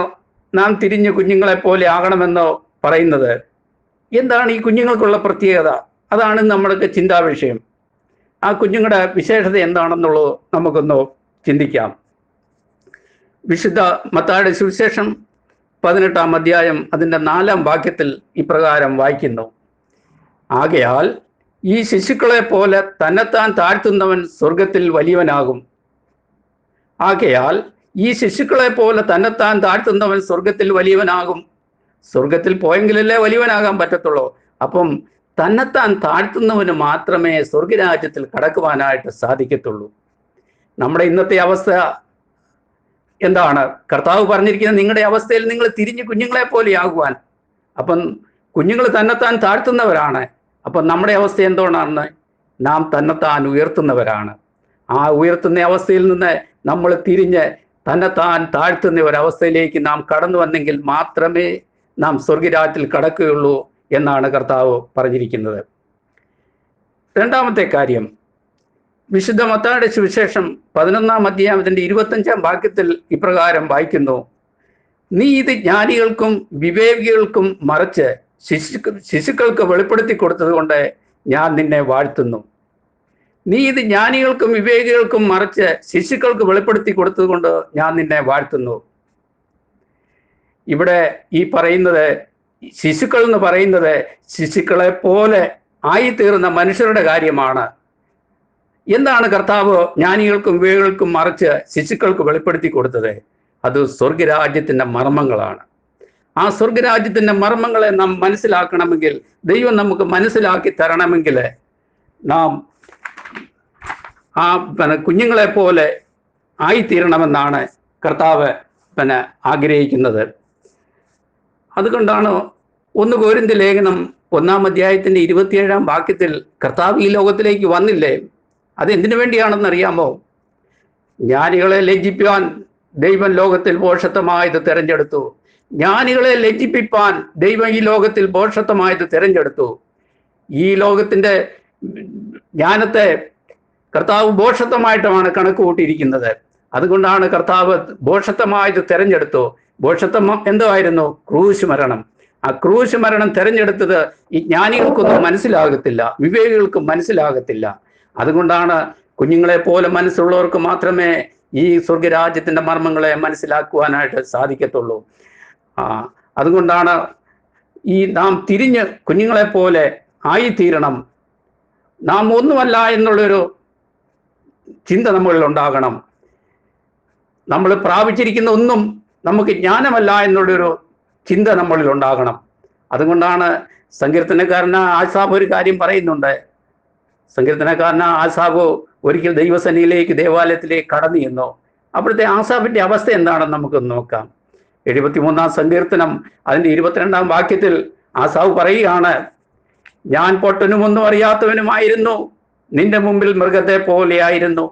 Speaker 7: നാം തിരിഞ്ഞ് കുഞ്ഞുങ്ങളെ പോലെ ആകണമെന്ന് പറയുന്നത്? എന്താണ് ഈ കുഞ്ഞുങ്ങൾക്കുള്ള പ്രത്യേകത? അതാണ് നമ്മുടെ ചിന്താ വിഷയം. ആ കുഞ്ഞുങ്ങളുടെ വിശേഷത എന്താണെന്നുള്ളത് നമുക്കൊന്ന് ചിന്തിക്കാം. വിശുദ്ധ മത്തായിയുടെ സുവിശേഷം 18-ാം അധ്യായം അതിൻ്റെ 4-ാം വാക്യത്തിൽ ഇപ്രകാരം വായിക്കുന്നു: ആകയാൽ ഈ ശിശുക്കളെ പോലെ തന്നെത്താൻ താഴ്ത്തുന്നവൻ സ്വർഗത്തിൽ വലിയവനാകും. ആകയാൽ ഈ ശിശുക്കളെ പോലെ തന്നെത്താൻ താഴ്ത്തുന്നവൻ സ്വർഗത്തിൽ വലിയവനാകും. സ്വർഗത്തിൽ പോയെങ്കിലല്ലേ വലിയവനാകാൻ പറ്റത്തുള്ളൂ. അപ്പം തന്നെത്താൻ താഴ്ത്തുന്നവന് മാത്രമേ സ്വർഗരാജ്യത്തിൽ കടക്കുവാനായിട്ട് സാധിക്കത്തുള്ളൂ. നമ്മുടെ ഇന്നത്തെ അവസ്ഥ എന്താണ്? കർത്താവ് പറഞ്ഞിരിക്കുന്നത്, നിങ്ങളുടെ അവസ്ഥയിൽ നിങ്ങൾ തിരിഞ്ഞ് കുഞ്ഞുങ്ങളെ പോലെ ആകുവാൻ. അപ്പം കുഞ്ഞുങ്ങൾ തന്നെത്താൻ താഴ്ത്തുന്നവരാണ്. അപ്പം നമ്മുടെ അവസ്ഥ എന്തുകൊണ്ടാണെന്ന്? നാം തന്നെത്താൻ ഉയർത്തുന്നവരാണ്. ആ ഉയർത്തുന്ന അവസ്ഥയിൽ നിന്ന് നമ്മൾ തിരിഞ്ഞ് തന്നെ താൻ താഴ്ത്തുന്ന ഒരവസ്ഥയിലേക്ക് നാം കടന്നു വന്നെങ്കിൽ മാത്രമേ നാം സ്വർഗരാജ്യത്തിൽ കടക്കുകയുള്ളൂ എന്നാണ് കർത്താവ് പറഞ്ഞിരിക്കുന്നത്. രണ്ടാമത്തെ കാര്യം, വിശുദ്ധ മത്തായിയുടെ സുവിശേഷം 11-ാം അധ്യായത്തിന്റെ 25-ാം വാക്യത്തിൽ ഇപ്രകാരം വായിക്കുന്നു: നീ ഇത് ജ്ഞാനികൾക്കും വിവേകികൾക്കും മറച്ച് ശിശുക്കൾക്ക് വെളിപ്പെടുത്തി കൊടുത്തത് കൊണ്ട് ഞാൻ നിന്നെ വാഴ്ത്തുന്നു. നീ ഇത് ജ്ഞാനികൾക്കും വിവേകികൾക്കും മറച്ച് ശിശുക്കൾക്ക് വെളിപ്പെടുത്തി കൊടുത്തത് കൊണ്ട് ഞാൻ നിന്നെ വാഴ്ത്തുന്നു. ഇവിടെ ഈ പറയുന്നത് ശിശുക്കൾ എന്ന് പറയുന്നത് ശിശുക്കളെ പോലെ ആയിത്തീർന്ന മനുഷ്യരുടെ കാര്യമാണ്. എന്താണ് കർത്താവ് ജ്ഞാനികൾക്കും വിവേകികൾക്കും മറച്ച് ശിശുക്കൾക്ക് വെളിപ്പെടുത്തി കൊടുത്തത്? അത് സ്വർഗരാജ്യത്തിന്റെ മർമ്മങ്ങളാണ്. ആ സ്വർഗരാജ്യത്തിന്റെ മർമ്മങ്ങളെ നാം മനസ്സിലാക്കണമെങ്കിൽ, ദൈവം നമുക്ക് മനസ്സിലാക്കി തരണമെങ്കിൽ, നാം ആ കുഞ്ഞുങ്ങളെ പോലെ ആയിത്തീരണമെന്നാണ് കർത്താവ് ആഗ്രഹിക്കുന്നത്. അതുകൊണ്ടാണ് 1 കൊരിന്ത്യർ ലേഖനം 1-ാം അധ്യായത്തിന്റെ 27-ാം വാക്യത്തിൽ കർത്താവ് ഈ ലോകത്തിലേക്ക് വന്നില്ലേ? അതെന്തിനു വേണ്ടിയാണെന്നറിയാമോ? ജ്ഞാനികളെ ലജ്ജിപ്പാൻ ദൈവം ലോകത്തിൽ ഭോഷത്വമായത് തിരഞ്ഞെടുത്തു. ജ്ഞാനികളെ ലജ്ജിപ്പിപ്പാൻ ദൈവം ഈ ലോകത്തിൽ ഭോഷത്വമായത് തിരഞ്ഞെടുത്തു. ഈ ലോകത്തിന്റെ ജ്ഞാനത്തെ കർത്താവ് ഭോഷത്വമായിട്ടാണ് കണക്ക് കൂട്ടിയിരിക്കുന്നത്. അതുകൊണ്ടാണ് കർത്താവ് ഭോഷത്വമായത് തിരഞ്ഞെടുത്തു. ഭോഷത്വം എന്തായിരുന്നു? ക്രൂശ് മരണം. ആ ക്രൂശ് മരണം തിരഞ്ഞെടുത്തത് ഈ ജ്ഞാനികൾക്കൊന്നും മനസ്സിലാകത്തില്ല, വിവേകികൾക്കും മനസ്സിലാകത്തില്ല. അതുകൊണ്ടാണ് കുഞ്ഞുങ്ങളെ പോലെ മനസ്സുള്ളവർക്ക് മാത്രമേ ഈ സ്വർഗരാജ്യത്തിന്റെ മർമ്മങ്ങളെ മനസ്സിലാക്കുവാനായിട്ട് സാധിക്കത്തുള്ളൂ. അതുകൊണ്ടാണ് ഈ നാം തിരിഞ്ഞ് കുഞ്ഞുങ്ങളെ പോലെ ആയിത്തീരണം. നാം ഒന്നുമല്ല എന്നുള്ളൊരു ചിന്ത നമ്മളിൽ ഉണ്ടാകണം. നമ്മൾ പ്രാപിച്ചിരിക്കുന്ന ഒന്നും നമുക്ക് ജ്ഞാനമല്ല എന്നുള്ളൊരു ചിന്ത നമ്മളിൽ ഉണ്ടാകണം. അതുകൊണ്ടാണ് സങ്കീർത്തനക്കാരനായ ആസാഫ് ഒരു കാര്യം പറയുന്നുണ്ട്. സങ്കീർത്തനക്കാരനായ ആസാഫ് ഒരിക്കൽ ദൈവസന്നിധിയിലേക്ക്, ദേവാലയത്തിലേക്ക് കടന്നു ചെന്നു. അപ്പോഴത്തെ ആസാഫിന്റെ അവസ്ഥ എന്താണെന്ന് നമുക്ക് നോക്കാം. 73-ാം സങ്കീർത്തനം അതിന്റെ 22-ാം വാക്യത്തിൽ ആസാഫ് പറയുകയാണ്: ഞാൻ പൊട്ടനും ഒന്നും അറിയാത്തവനുമായിരുന്നു, നിന്റെ മുമ്പിൽ മൃഗത്തെ പോലെയായിരുന്നു.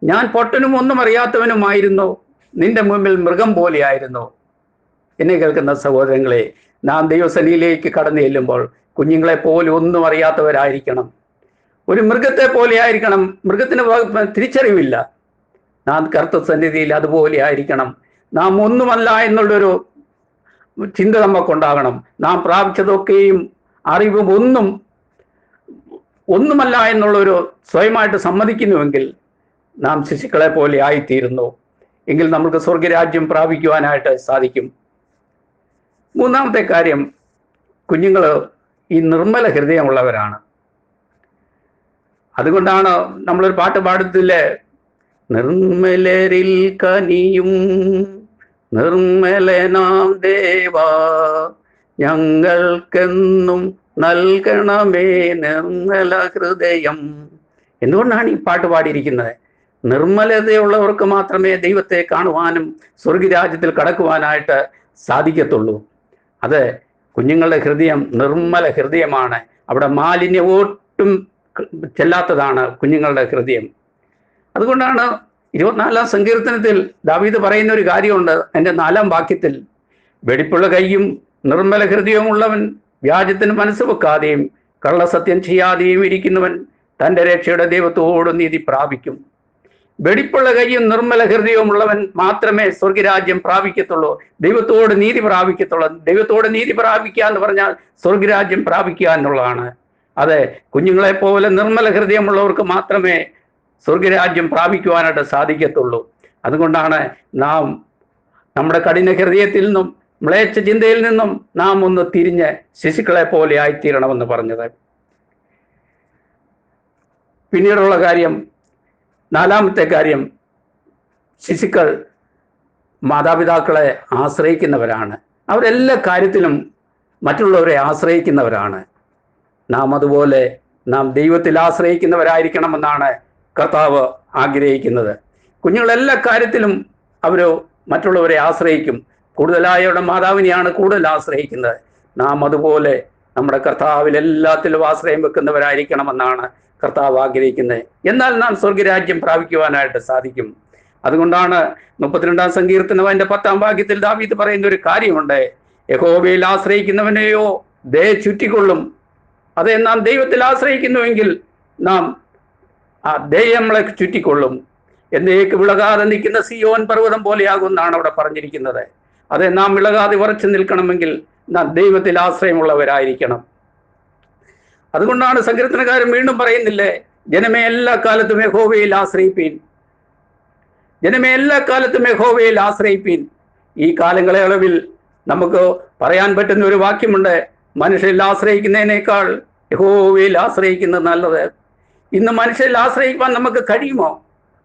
Speaker 7: ഞാൻ പൊട്ടനും ഒന്നും അറിയാത്തവനുമായിരുന്നു, നിന്റെ മുമ്പിൽ മൃഗം പോലെയായിരുന്നു. എന്നെ കേൾക്കുന്ന സഹോദരങ്ങളെ, നാം ദൈവസന്നിധിയിലേക്ക് കടന്നു ചെല്ലുമ്പോൾ കുഞ്ഞുങ്ങളെ പോലെ ഒന്നും അറിയാത്തവരായിരിക്കണം. ഒരു മൃഗത്തെ പോലെ ആയിരിക്കണം. മൃഗത്തിന് തിരിച്ചറിവില്ല. നാം കർത്തൃസന്നിധിയിൽ അതുപോലെ ആയിരിക്കണം. നാം ഒന്നുമല്ല എന്നുള്ളൊരു ചിന്ത നമുക്കുണ്ടാകണം. നാം പ്രാപിച്ചതൊക്കെയും അറിവും ഒന്നുമല്ല എന്നുള്ളൊരു സ്വയമായിട്ട് സമ്മതിക്കുന്നുവെങ്കിൽ നാം ശിശുക്കളെ പോലെ ആയിത്തീരുന്നു. എങ്കിൽ നമുക്ക് സ്വർഗരാജ്യം പ്രാപിക്കുവാനായിട്ട് സാധിക്കും. മൂന്നാമത്തെ കാര്യം, കുഞ്ഞുങ്ങൾ ഈ നിർമ്മല ഹൃദയമുള്ളവരാണ്. അതുകൊണ്ടാണ് നമ്മളൊരു പാട്ട് പാടത്തില്ലേ: നിർമ്മലരിൽ കനിയും നിർമ്മലനാം ദേവാ, ഞങ്ങൾക്കെന്നും നൽകണമേ നിർമ്മല ഹൃദയം. എന്തുകൊണ്ടാണ് ഈ പാട്ട് പാടിയിരിക്കുന്നത്? നിർമ്മലതയുള്ളവർക്ക് മാത്രമേ ദൈവത്തെ കാണുവാനും സ്വർഗരാജ്യത്തിൽ കടക്കുവാനായിട്ട് സാധിക്കത്തുള്ളൂ. അത് കുഞ്ഞുങ്ങളുടെ ഹൃദയം നിർമ്മല ഹൃദയമാണ്. അവിടെ മാലിന്യം ഒട്ടും ചെല്ലാത്തതാണ് കുഞ്ഞുങ്ങളുടെ ഹൃദയം. അതുകൊണ്ടാണ് 24-ാം സങ്കീർത്തനത്തിൽ ദാവീദ് പറയുന്ന ഒരു കാര്യമുണ്ട്. അതിൻ്റെ 4-ാം വാക്യത്തിൽ: വെടിപ്പുള്ള കൈയും നിർമ്മല ഹൃദയവും ഉള്ളവൻ, വ്യാജത്തിന് മനസ്സ് വെക്കാതെയും കള്ളസത്യം ചെയ്യാതെയും ഇരിക്കുന്നവൻ തൻ്റെ രക്ഷയുടെ ദൈവത്തോട് നീതി പ്രാപിക്കും. വെടിപ്പുള്ള കൈയും നിർമ്മല ഹൃദയവും ഉള്ളവൻ മാത്രമേ സ്വർഗരാജ്യം പ്രാപിക്കത്തുള്ളൂ, ദൈവത്തോട് നീതി പ്രാപിക്കത്തുള്ളൂ. ദൈവത്തോട് നീതി പ്രാപിക്കുക എന്ന് പറഞ്ഞാൽ സ്വർഗരാജ്യം പ്രാപിക്കുക എന്നുള്ളതാണ്. അതെ, കുഞ്ഞുങ്ങളെ പോലെ നിർമ്മല ഹൃദയമുള്ളവർക്ക് മാത്രമേ സ്വർഗരാജ്യം പ്രാപിക്കുവാനായിട്ട് സാധിക്കത്തുള്ളൂ. അതുകൊണ്ടാണ് നാം നമ്മുടെ കഠിന ഹൃദയത്തിൽ നിന്നും മ്ലേച്ഛ ചിന്തയിൽ നിന്നും നാം ഒന്ന് തിരിഞ്ഞ് ശിശുക്കളെ പോലെ ആയിത്തീരണമെന്ന് പറഞ്ഞത്. പിന്നീടുള്ള കാര്യം, 4-ാമത്തെ കാര്യം, ശിശുക്കൾ മാതാപിതാക്കളെ ആശ്രയിക്കുന്നവരാണ്. അവരെല്ലാ കാര്യത്തിലും മറ്റുള്ളവരെ ആശ്രയിക്കുന്നവരാണ്. നാം അതുപോലെ നാം ദൈവത്തിൽ ആശ്രയിക്കുന്നവരായിരിക്കണമെന്നാണ് കർത്താവ് ആഗ്രഹിക്കുന്നത്. കുഞ്ഞുങ്ങളെല്ലാ കാര്യത്തിലും അവർ മറ്റുള്ളവരെ ആശ്രയിക്കും. കൂടുതലായവരുടെ മാതാവിനെയാണ് കൂടുതൽ ആശ്രയിക്കുന്നത്. നാം അതുപോലെ നമ്മുടെ കർത്താവിൽ എല്ലാത്തിലും ആശ്രയം വെക്കുന്നവരായിരിക്കണമെന്നാണ് കർത്താവ് ആഗ്രഹിക്കുന്നത്. എന്നാൽ നാം സ്വർഗരാജ്യം പ്രാപിക്കുവാനായിട്ട് സാധിക്കും. അതുകൊണ്ടാണ് 32-ാം സങ്കീർത്തനം അതിന്റെ 10-ാം വാക്യത്തിൽ ദാവീദ് പറയുന്ന ഒരു കാര്യമുണ്ട്, യഹോവയിൽ ആശ്രയിക്കുന്നവനെയോ ദേ ചുറ്റിക്കൊള്ളും. അതെ, നാം ദൈവത്തിൽ ആശ്രയിക്കുന്നുവെങ്കിൽ നാം ആ ദൈവം നമ്മളെ ചുറ്റിക്കൊള്ളും. എന്നേക്ക് വിളകാതെ നിൽക്കുന്ന സിയോൻ പർവ്വതം പോലെയാകും എന്നാണ് അവിടെ പറഞ്ഞിരിക്കുന്നത്. അതെ, നാം വിളകാതെ ഉറച്ചു നിൽക്കണമെങ്കിൽ നാം ദൈവത്തിൽ ആശ്രയമുള്ളവരായിരിക്കണം. അതുകൊണ്ടാണ് സങ്കീർത്തനക്കാരൻ വീണ്ടും പറയുന്നില്ലേ, ജനമേ എല്ലാ കാലത്തും യഹോവയിൽ ആശ്രയിപ്പീൻ, ജനമേ എല്ലാ കാലത്തും യഹോവയിൽ ആശ്രയിപ്പീൻ. ഈ കാലങ്ങളളവിൽ നമുക്ക് പറയാൻ പറ്റുന്ന ഒരു വാക്യമുണ്ട്, മനുഷ്യരിൽ ആശ്രയിക്കുന്നതിനേക്കാൾ യഹോവയിൽ ആശ്രയിക്കുന്നത് നല്ലത്. ഇന്ന് മനുഷ്യരിൽ ആശ്രയിക്കാൻ നമുക്ക് കഴിയുമോ?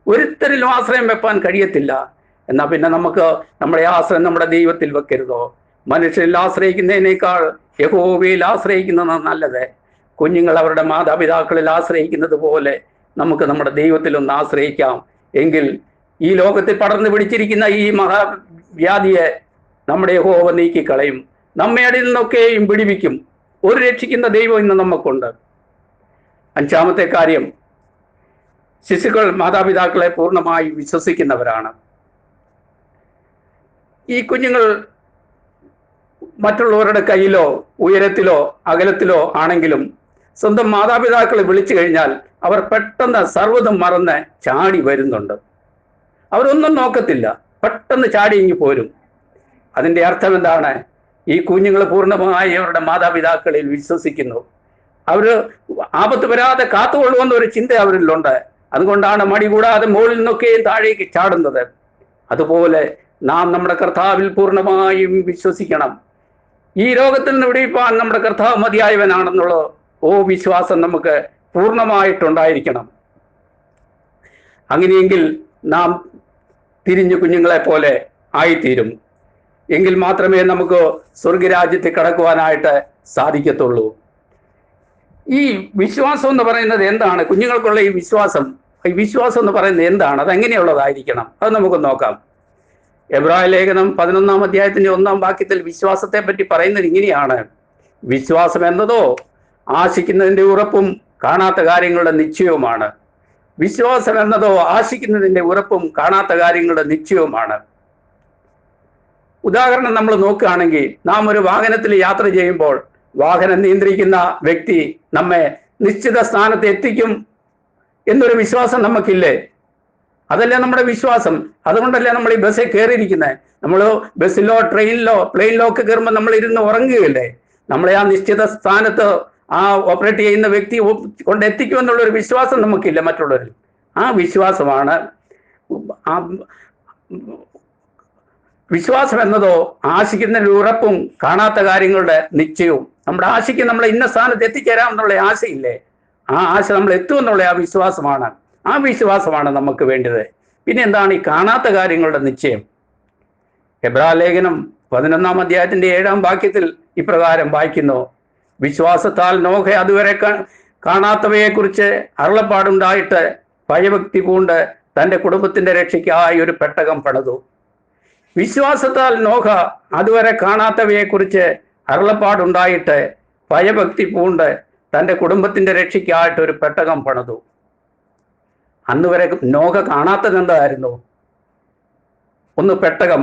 Speaker 7: ഒരുത്തരിലും ആശ്രയം വെപ്പാൻ കഴിയത്തില്ല. എന്നാൽ പിന്നെ നമുക്ക് നമ്മുടെ ആശ്രയം നമ്മുടെ ദൈവത്തിൽ വെക്കരുതോ? മനുഷ്യരിൽ ആശ്രയിക്കുന്നതിനേക്കാൾ യഹോവയിൽ ആശ്രയിക്കുന്നതാണ് നല്ലത്. കുഞ്ഞുങ്ങൾ അവരുടെ മാതാപിതാക്കളിൽ ആശ്രയിക്കുന്നത് പോലെ നമുക്ക് നമ്മുടെ ദൈവത്തിലൊന്ന് ആശ്രയിക്കാം. എങ്കിൽ ഈ ലോകത്തിൽ പടർന്നു പിടിച്ചിരിക്കുന്ന ഈ മഹാവ്യാധിയെ നമ്മുടെ യഹോവ നീക്കിക്കളയും, നമ്മെ അതിൽ നിന്നൊക്കെയും പിടിപ്പിക്കും. ഒരു രക്ഷിക്കുന്ന ദൈവം ഇന്ന് നമുക്കുണ്ട്. 5-ാമത്തെ കാര്യം, ശിശുക്കൾ മാതാപിതാക്കളെ പൂർണ്ണമായി വിശ്വസിക്കുന്നവരാണ്. ഈ കുഞ്ഞുങ്ങൾ മറ്റുള്ളവരുടെ കയ്യിലോ ഉയരത്തിലോ അകലത്തിലോ ആണെങ്കിലും സ്വന്തം മാതാപിതാക്കളെ വിളിച്ചു കഴിഞ്ഞാൽ അവർ പെട്ടെന്ന് സർവ്വതും മറന്ന് ചാടി വരുന്നുണ്ട്. അവരൊന്നും നോക്കത്തില്ല, പെട്ടെന്ന് ചാടി ഇങ്ങി പോരും. അതിൻ്റെ അർത്ഥം എന്താണ്? ഈ കുഞ്ഞുങ്ങൾ പൂർണ്ണമായി അവരുടെ മാതാപിതാക്കളിൽ വിശ്വസിക്കുന്നു. അവർ ആപത്ത് വരാതെ കാത്തുകൊള്ളുമെന്ന ഒരു ചിന്ത അവരിലുണ്ട്. അതുകൊണ്ടാണ് മടി കൂടാതെ മുകളിൽ നിന്നൊക്കെയും താഴേക്ക് ചാടുന്നത്. അതുപോലെ നാം നമ്മുടെ കർത്താവിൽ പൂർണ്ണമായും വിശ്വസിക്കണം. ഈ രോഗത്തിൽ നിന്ന് വിടിപ്പാൻ നമ്മുടെ കർത്താവ് മതിയായവനാണെന്നുള്ള വിശ്വാസം നമുക്ക് പൂർണ്ണമായിട്ടുണ്ടായിരിക്കണം. അങ്ങനെയെങ്കിൽ നാം തിരിഞ്ഞു കുഞ്ഞുങ്ങളെ പോലെ ആയിത്തീരും. എങ്കിൽ മാത്രമേ നമുക്ക് സ്വർഗരാജ്യത്തിൽ കടക്കുവാനായിട്ട് സാധിക്കത്തുള്ളൂ. ഈ വിശ്വാസം എന്ന് പറയുന്നത് എന്താണ്? കുഞ്ഞുങ്ങൾക്കുള്ള ഈ വിശ്വാസം എന്ന് പറയുന്നത് എന്താണ്? അതെങ്ങനെയുള്ളതായിരിക്കണം? അത് നമുക്ക് നോക്കാം. എബ്രായ ലേഖനം 11-ാം അധ്യായത്തിന്റെ 1-ാം വാക്യത്തിൽ വിശ്വാസത്തെ പറ്റി പറയുന്നത് ഇങ്ങനെയാണ്: വിശ്വാസം എന്നതോ ആശിക്കുന്നതിന്റെ ഉറപ്പും കാണാത്ത കാര്യങ്ങളുടെ നിശ്ചയവുമാണ്. വിശ്വാസം എന്നതോ ആശിക്കുന്നതിന്റെ ഉറപ്പും കാണാത്ത കാര്യങ്ങളുടെ നിശ്ചയവുമാണ്. ഉദാഹരണം നമ്മൾ നോക്കുകയാണെങ്കിൽ, നാം ഒരു വാഹനത്തിൽ യാത്ര ചെയ്യുമ്പോൾ വാഹനം നിയന്ത്രിക്കുന്ന വ്യക്തി നമ്മെ നിശ്ചിത സ്ഥാനത്ത് എത്തിക്കും എന്നൊരു വിശ്വാസം നമുക്കില്ലേ? അതല്ലേ നമ്മുടെ വിശ്വാസം. അതുകൊണ്ടല്ലേ നമ്മൾ ഈ ബസ്സിൽ കയറിയിരിക്കുന്നത്. നമ്മൾ ബസ്സിലോ ട്രെയിനിലോ പ്ലെയിനിലോ ഒക്കെ കയറുമ്പോൾ നമ്മൾ ഇരുന്ന് ഉറങ്ങുകയല്ലേ? നമ്മളെ ആ നിശ്ചിത സ്ഥാനത്ത് ആ ഓപ്പറേറ്റ് ചെയ്യുന്ന വ്യക്തി കൊണ്ടെത്തിക്കുമെന്നുള്ളൊരു വിശ്വാസം നമുക്കില്ല മറ്റുള്ളവരിൽ. ആ വിശ്വാസമാണ്. വിശ്വാസം എന്നതോ ആശിക്കുന്നതിന് ഉറപ്പും കാണാത്ത കാര്യങ്ങളുടെ നിശ്ചയവും. നമ്മുടെ ആശയ്ക്ക് നമ്മളെ ഇന്ന സ്ഥാനത്ത് എത്തിച്ചേരാമെന്നുള്ള ആശയില്ലേ? ആ ആശ നമ്മൾ എത്തുമെന്നുള്ള ആ വിശ്വാസമാണ്. ആ വിശ്വാസമാണ് നമുക്ക് വേണ്ടത്. പിന്നെ എന്താണ് ഈ കാണാത്ത കാര്യങ്ങളുടെ നിശ്ചയം? എബ്രായ ലേഖനം 11-ാം അധ്യായത്തിന്റെ 7-ാം വാക്യത്തിൽ ഇപ്രകാരം വായിക്കുന്നു: വിശ്വാസത്താൽ നോഹ അതുവരെ കാണാത്തവയെക്കുറിച്ച് അരുളപ്പാടുണ്ടായിട്ട് ഭയഭക്തി പൂണ്ട് തൻ്റെ കുടുംബത്തിന്റെ രക്ഷയ്ക്കായി ഒരു പെട്ടകം പണിതു. വിശ്വാസത്താൽ നോഹ അതുവരെ കാണാത്തവയെക്കുറിച്ച് അരുളപ്പാടുണ്ടായിട്ട് ഭയഭക്തി പൂണ്ട് തൻ്റെ കുടുംബത്തിന്റെ രക്ഷയ്ക്കായിട്ട് ഒരു പെട്ടകം പണിതു. അന്ന് വരെ നോഹ കാണാത്തത് എന്തായിരുന്നു? 1 പെട്ടകം,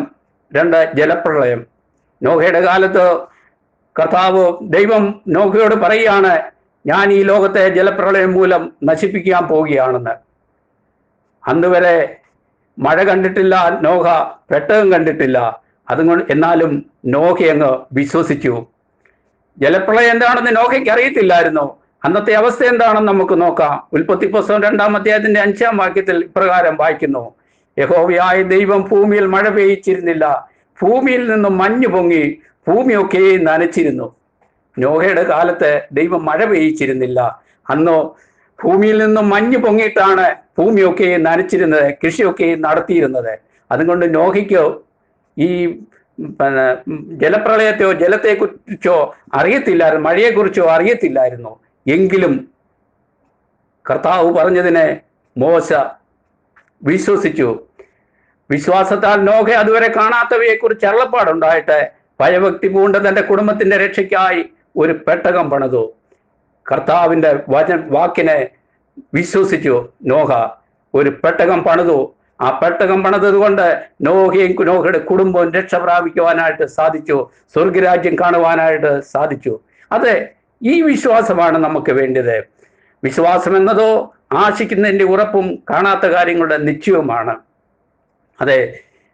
Speaker 7: 2 ജലപ്രളയം. നോഹയുടെ കാലത്ത് കർത്താവ് ദൈവം നോഹയോട് പറയുകയാണ്, ഞാൻ ഈ ലോകത്തെ ജലപ്രളയം മൂലം നശിപ്പിക്കാൻ പോവുകയാണെന്ന്. അന്ന് വരെ മഴ കണ്ടിട്ടില്ല നോഹ, പെട്ടകം കണ്ടിട്ടില്ല. അതുകൊണ്ട് എന്നാലും നോഹ അങ്ങ് വിശ്വസിച്ചു. ജലപ്രളയം എന്താണെന്ന് നോഹയ്ക്ക് അറിയത്തില്ലായിരുന്നു. അന്നത്തെ അവസ്ഥ എന്താണെന്ന് നമുക്ക് നോക്കാം. ഉൽപ്പത്തി പുസ്തകം 2-ാം അധ്യായത്തിന്റെ 5-ാം വാക്യത്തിൽ ഇപ്രകാരം വായിക്കുന്നു: യഹോവയായ ദൈവം ഭൂമിയിൽ മഴ പെയ്യിച്ചിരുന്നില്ല, ഭൂമിയിൽ നിന്നും മഞ്ഞ് പൊങ്ങി ഭൂമിയൊക്കെ നനച്ചിരുന്നു. നോഹയുടെ കാലത്ത് ദൈവം മഴ പെയ്യിച്ചിരുന്നില്ല. അന്ന് ഭൂമിയിൽ നിന്നും മഞ്ഞ് പൊങ്ങിയിട്ടാണ് ഭൂമിയൊക്കെ നനച്ചിരുന്നത്, കൃഷിയൊക്കെ നടത്തിയിരുന്നത്. അതുകൊണ്ട് നോഹയ്ക്ക് ഈ ജലപ്രളയത്തെയോ ജലത്തെക്കുറിച്ചോ അറിയത്തില്ലായിരുന്നു, മഴയെക്കുറിച്ചോ അറിയത്തില്ലായിരുന്നു. എങ്കിലും കർത്താവ് പറഞ്ഞതിനെ മോശ വിശ്വസിച്ചു. വിശ്വാസത്താൽ നോഹ അതുവരെ കാണാത്തവയെക്കുറിച്ച് അരുളപ്പാടുണ്ടായിട്ട് ഭയഭക്തി പൂണ്ട് തൻ്റെ കുടുംബത്തിന്റെ രക്ഷയ്ക്കായി ഒരു പെട്ടകം പണിതു. കർത്താവിൻ്റെ വാക്കിനെ വിശ്വസിച്ചു നോഹ. ഒരു പെട്ടകം പണിതു. ആ പെട്ടകം പണിതുകൊണ്ട് നോഹയും നോഹയുടെ കുടുംബവും രക്ഷ പ്രാപിക്കുവാനായിട്ട് സാധിച്ചു, സ്വർഗരാജ്യം കാണുവാനായിട്ട് സാധിച്ചു. അതെ, ഈ വിശ്വാസമാണ് നമുക്ക് വേണ്ടത്. വിശ്വാസം എന്നതോ ആശിക്കുന്നതിൻ്റെ ഉറപ്പും കാണാത്ത കാര്യങ്ങളുടെ നിശ്ചയവുമാണ്. അതെ,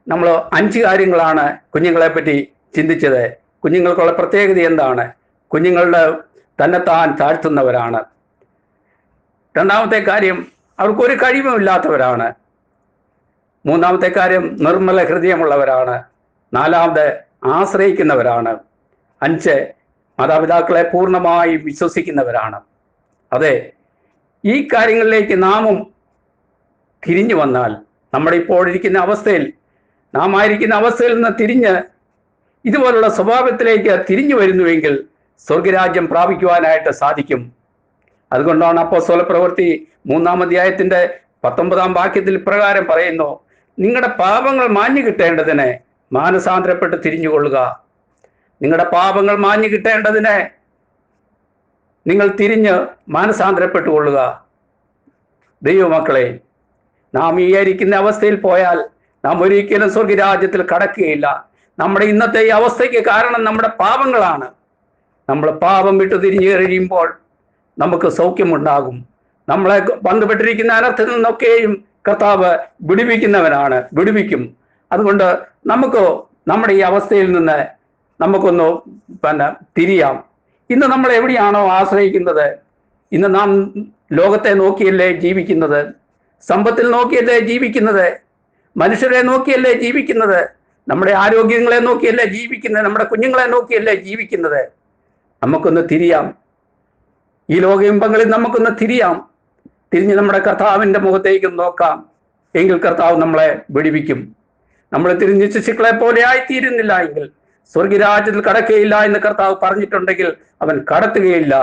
Speaker 7: നമ്മൾ 5 കാര്യങ്ങളാണ് കുഞ്ഞുങ്ങളെ പറ്റി ചിന്തിച്ചത്. കുഞ്ഞുങ്ങൾക്കുള്ള പ്രത്യേകത എന്താണ്? കുഞ്ഞുങ്ങളുടെ തന്നെത്താൻ താഴ്ത്തുന്നവരാണ്. രണ്ടാമത്തെ കാര്യം, അവർക്കൊരു കഴിവുമില്ലാത്തവരാണ്. മൂന്നാമത്തെ കാര്യം, നിർമ്മല ഹൃദയമുള്ളവരാണ്. നാലാമത്, ആശ്രയിക്കുന്നവരാണ്. 5, മാതാപിതാക്കളെ പൂർണ്ണമായി വിശ്വസിക്കുന്നവരാണ്. അതെ, ഈ കാര്യങ്ങളിലേക്ക് നാമും തിരിഞ്ഞു വന്നാൽ, നമ്മുടെ ഇപ്പോഴിരിക്കുന്ന അവസ്ഥയിൽ, നാം ആയിരിക്കുന്ന അവസ്ഥയിൽ നിന്ന് തിരിഞ്ഞ് ഇതുപോലുള്ള സ്വഭാവത്തിലേക്ക് തിരിഞ്ഞു വരുന്നുവെങ്കിൽ സ്വർഗരാജ്യം പ്രാപിക്കുവാനായിട്ട് സാധിക്കും. അതുകൊണ്ടാണ് അപ്പോസ്തല പ്രവൃത്തി 3-ാം അധ്യായത്തിന്റെ 19-ാം വാക്യത്തിൽ ഇപ്രകാരം പറയുന്നു: നിങ്ങളുടെ പാപങ്ങൾ മാഞ്ഞു കിട്ടേണ്ടതിന് മാനസാന്തരപ്പെട്ട് തിരിഞ്ഞുകൊള്ളുക. നിങ്ങളുടെ പാപങ്ങൾ മാഞ്ഞു കിട്ടേണ്ടതിന് നിങ്ങൾ തിരിഞ്ഞ് മാനസാന്തരപ്പെട്ടുകൊള്ളുക. ദൈവമക്കളെ, നാം ഈ ആയിരിക്കുന്ന അവസ്ഥയിൽ പോയാൽ നാം ഒരിക്കലും സ്വർഗരാജ്യത്തിൽ കടക്കുകയില്ല. നമ്മുടെ ഇന്നത്തെ ഈ അവസ്ഥയ്ക്ക് കാരണം നമ്മുടെ പാപങ്ങളാണ്. നമ്മൾ പാപം വിട്ടു തിരിഞ്ഞു കഴിയുമ്പോൾ നമുക്ക് സൗഖ്യമുണ്ടാകും. നമ്മളെ ബന്ധപ്പെട്ടിരിക്കുന്ന അനർത്ഥത്തിൽ നിന്നൊക്കെയും കർത്താവ് വിടുവിക്കും. അതുകൊണ്ട് നമുക്ക് നമ്മുടെ ഈ അവസ്ഥയിൽ നിന്ന് നമുക്കൊന്ന് തിരിയാം. ഇന്ന് നമ്മൾ എവിടെയാണോ ആശ്രയിക്കുന്നത്? ഇന്ന് നാം ലോകത്തെ നോക്കിയല്ലേ ജീവിക്കുന്നത്? സമ്പത്തിൽ നോക്കിയല്ലേ ജീവിക്കുന്നത്? മനുഷ്യരെ നോക്കിയല്ലേ ജീവിക്കുന്നത്? നമ്മുടെ ആരോഗ്യങ്ങളെ നോക്കിയല്ലേ ജീവിക്കുന്നത്? നമ്മുടെ കുഞ്ഞുങ്ങളെ നോക്കിയല്ലേ ജീവിക്കുന്നത്? നമുക്കൊന്ന് തിരിയാം. ഈ ലോക ഇമ്പങ്ങളിൽ നമുക്കൊന്ന് തിരിഞ്ഞ് നമ്മുടെ കർത്താവിൻ്റെ മുഖത്തേക്ക് നോക്കാം. എങ്കിൽ കർത്താവ് നമ്മളെ വിടുവിക്കും. നമ്മൾ തിരിഞ്ഞ് ശിശുക്കളെ പോലെ ആയിത്തീരുന്നില്ല എങ്കിൽ സ്വർഗരാജ്യത്തിൽ കടക്കുകയില്ല എന്ന് കർത്താവ് പറഞ്ഞിട്ടുണ്ടെങ്കിൽ അവൻ കടത്തുകയില്ല.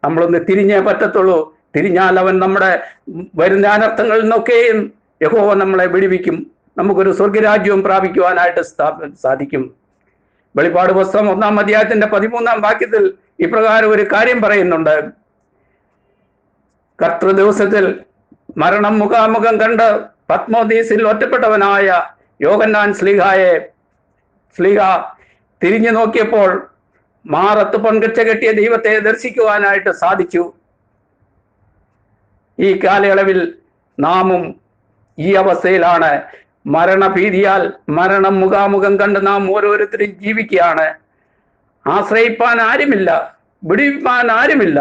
Speaker 7: നമ്മളൊന്ന് തിരിഞ്ഞേ പറ്റത്തുള്ളൂ. തിരിഞ്ഞാൽ അവൻ നമ്മുടെ വരുന്ന അനർത്ഥങ്ങളിൽ നിന്നൊക്കെയും യഹോവ നമ്മളെ വിടുവിക്കും. നമുക്കൊരു സ്വർഗരാജ്യവും പ്രാപിക്കുവാനായിട്ട് സാധിക്കും. വെളിപ്പാട് പുസ്തകം 1-ാം അധ്യായത്തിന്റെ 13-ാം വാക്യത്തിൽ ഇപ്രകാരം ഒരു കാര്യം പറയുന്നുണ്ട്: കർത്തൃ ദിവസത്തിൽ മരണം മുഖാമുഖം കണ്ട് പത്മോദീസിൽ ഒറ്റപ്പെട്ടവനായ യോഹന്നാൻ ശ്ലീഹ തിരിഞ്ഞു നോക്കിയപ്പോൾ മാറത്ത് പൊൻകച്ച കെട്ടിയ ദൈവത്തെ ദർശിക്കുവാനായിട്ട് സാധിച്ചു. ഈ കാലയളവിൽ നാമും ഈ അവസ്ഥയിലാണ്. മരണഭീതിയാൽ മരണം മുഖാമുഖം കണ്ട് നാം ഓരോരുത്തരും ജീവിക്കുകയാണ്. ആശ്രയിപ്പാൻ ആരുമില്ല, വിടുവിപ്പാൻ ആരുമില്ല.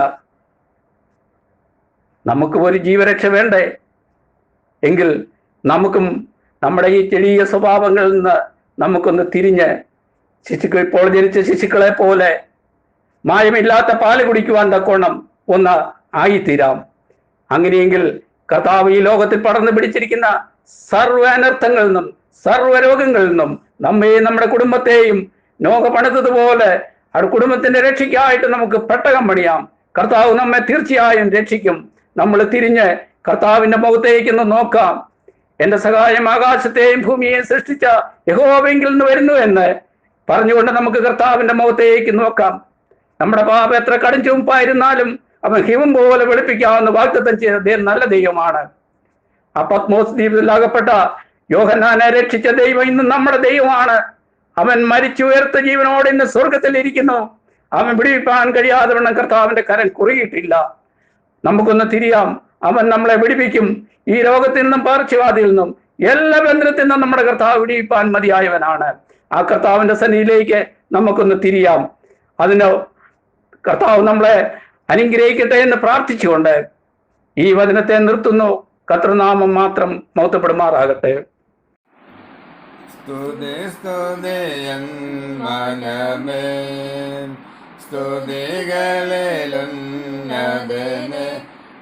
Speaker 7: നമുക്ക് ഒരു ജീവരക്ഷ വേണ്ടേ? എങ്കിൽ നമുക്കും നമ്മുടെ ഈ ചെറിയ സ്വഭാവങ്ങളിൽ നിന്ന് നമുക്കൊന്ന് തിരിഞ്ഞ് ഇപ്പോൾ ജനിച്ച ശിശുക്കളെ പോലെ മായമില്ലാത്ത പാല് കുടിക്കുവാൻ തക്കോണം ഒന്ന് ആയിത്തീരാം. അങ്ങനെയെങ്കിൽ കർത്താവ് ഈ ലോകത്തിൽ പടർന്നു പിടിച്ചിരിക്കുന്ന സർവ്വ അനർത്ഥങ്ങളിൽ നിന്നും സർവ്വരോഗങ്ങളിൽ നിന്നും നമ്മെയും നമ്മുടെ കുടുംബത്തെയും നോഹ പണിതതുപോലെ ആ കുടുംബത്തിന്റെ രക്ഷയ്ക്കായിട്ട് നമുക്ക് പെട്ടകം പണിയാം. കർത്താവ് നമ്മെ തീർച്ചയായും രക്ഷിക്കും. നമ്മൾ തിരിഞ്ഞ് കർത്താവിന്റെ മുഖത്തേക്കൊന്ന് നോക്കാം. എന്റെ സഹായം ആകാശത്തെയും ഭൂമിയെയും സൃഷ്ടിച്ച യഹോവയെങ്കിൽ നിന്ന് വരുന്നു എന്ന് പറഞ്ഞുകൊണ്ട് നമുക്ക് കർത്താവിന്റെ മുഖത്തേക്ക് നോക്കാം. നമ്മുടെ പാപം എത്ര കടുംചുവപ്പായിരുന്നാലും അവൻ ഹിമം പോലെ വെളുപ്പിക്കാവുന്ന വാഗ്ദത്തം ചെയ്ത നല്ല ദൈവമാണ്. ആ പത്മോസ് ദ്വീപിൽ അകപ്പെട്ട യോഹന്നാനെ രക്ഷിച്ച ദൈവം ഇന്ന് നമ്മുടെ ദൈവമാണ്. അവൻ മരിച്ചുയർത്ത ജീവനോടെ ഇന്ന് സ്വർഗത്തിൽ ഇരിക്കുന്നു. അവൻ വിടുവിപ്പാൻ കഴിയാതെ വണ്ണം കർത്താവിന്റെ കരം കുറുകിയിട്ടില്ല. നമുക്കൊന്ന് തിരിയാം. അവൻ നമ്മളെ വിടുവിക്കും. ഈ രോഗത്തിൽ നിന്നും പാർശ്വവാദിയിൽ നിന്നും എല്ലാ ബന്ധത്തിൽ നിന്നും നമ്മുടെ കർത്താവ് വിടുവിപ്പാൻ മതിയായവനാണ്. ആ കർത്താവിന്റെ സന്നിധിയിലേക്ക് നമുക്കൊന്ന് തിരിയാം. അതിന് കർത്താവ് നമ്മളെ അനുഗ്രഹിക്കട്ടെ എന്ന് പ്രാർത്ഥിച്ചുകൊണ്ട് ഈ വചനത്തെ നിർത്തുന്നു. കർത്തൃനാമം മാത്രം മഹത്വപ്പെടുമാറാകട്ടെ.
Speaker 4: സ്തുതിയൻ മനമേ, സ്തുതികളിലുന്നതനെ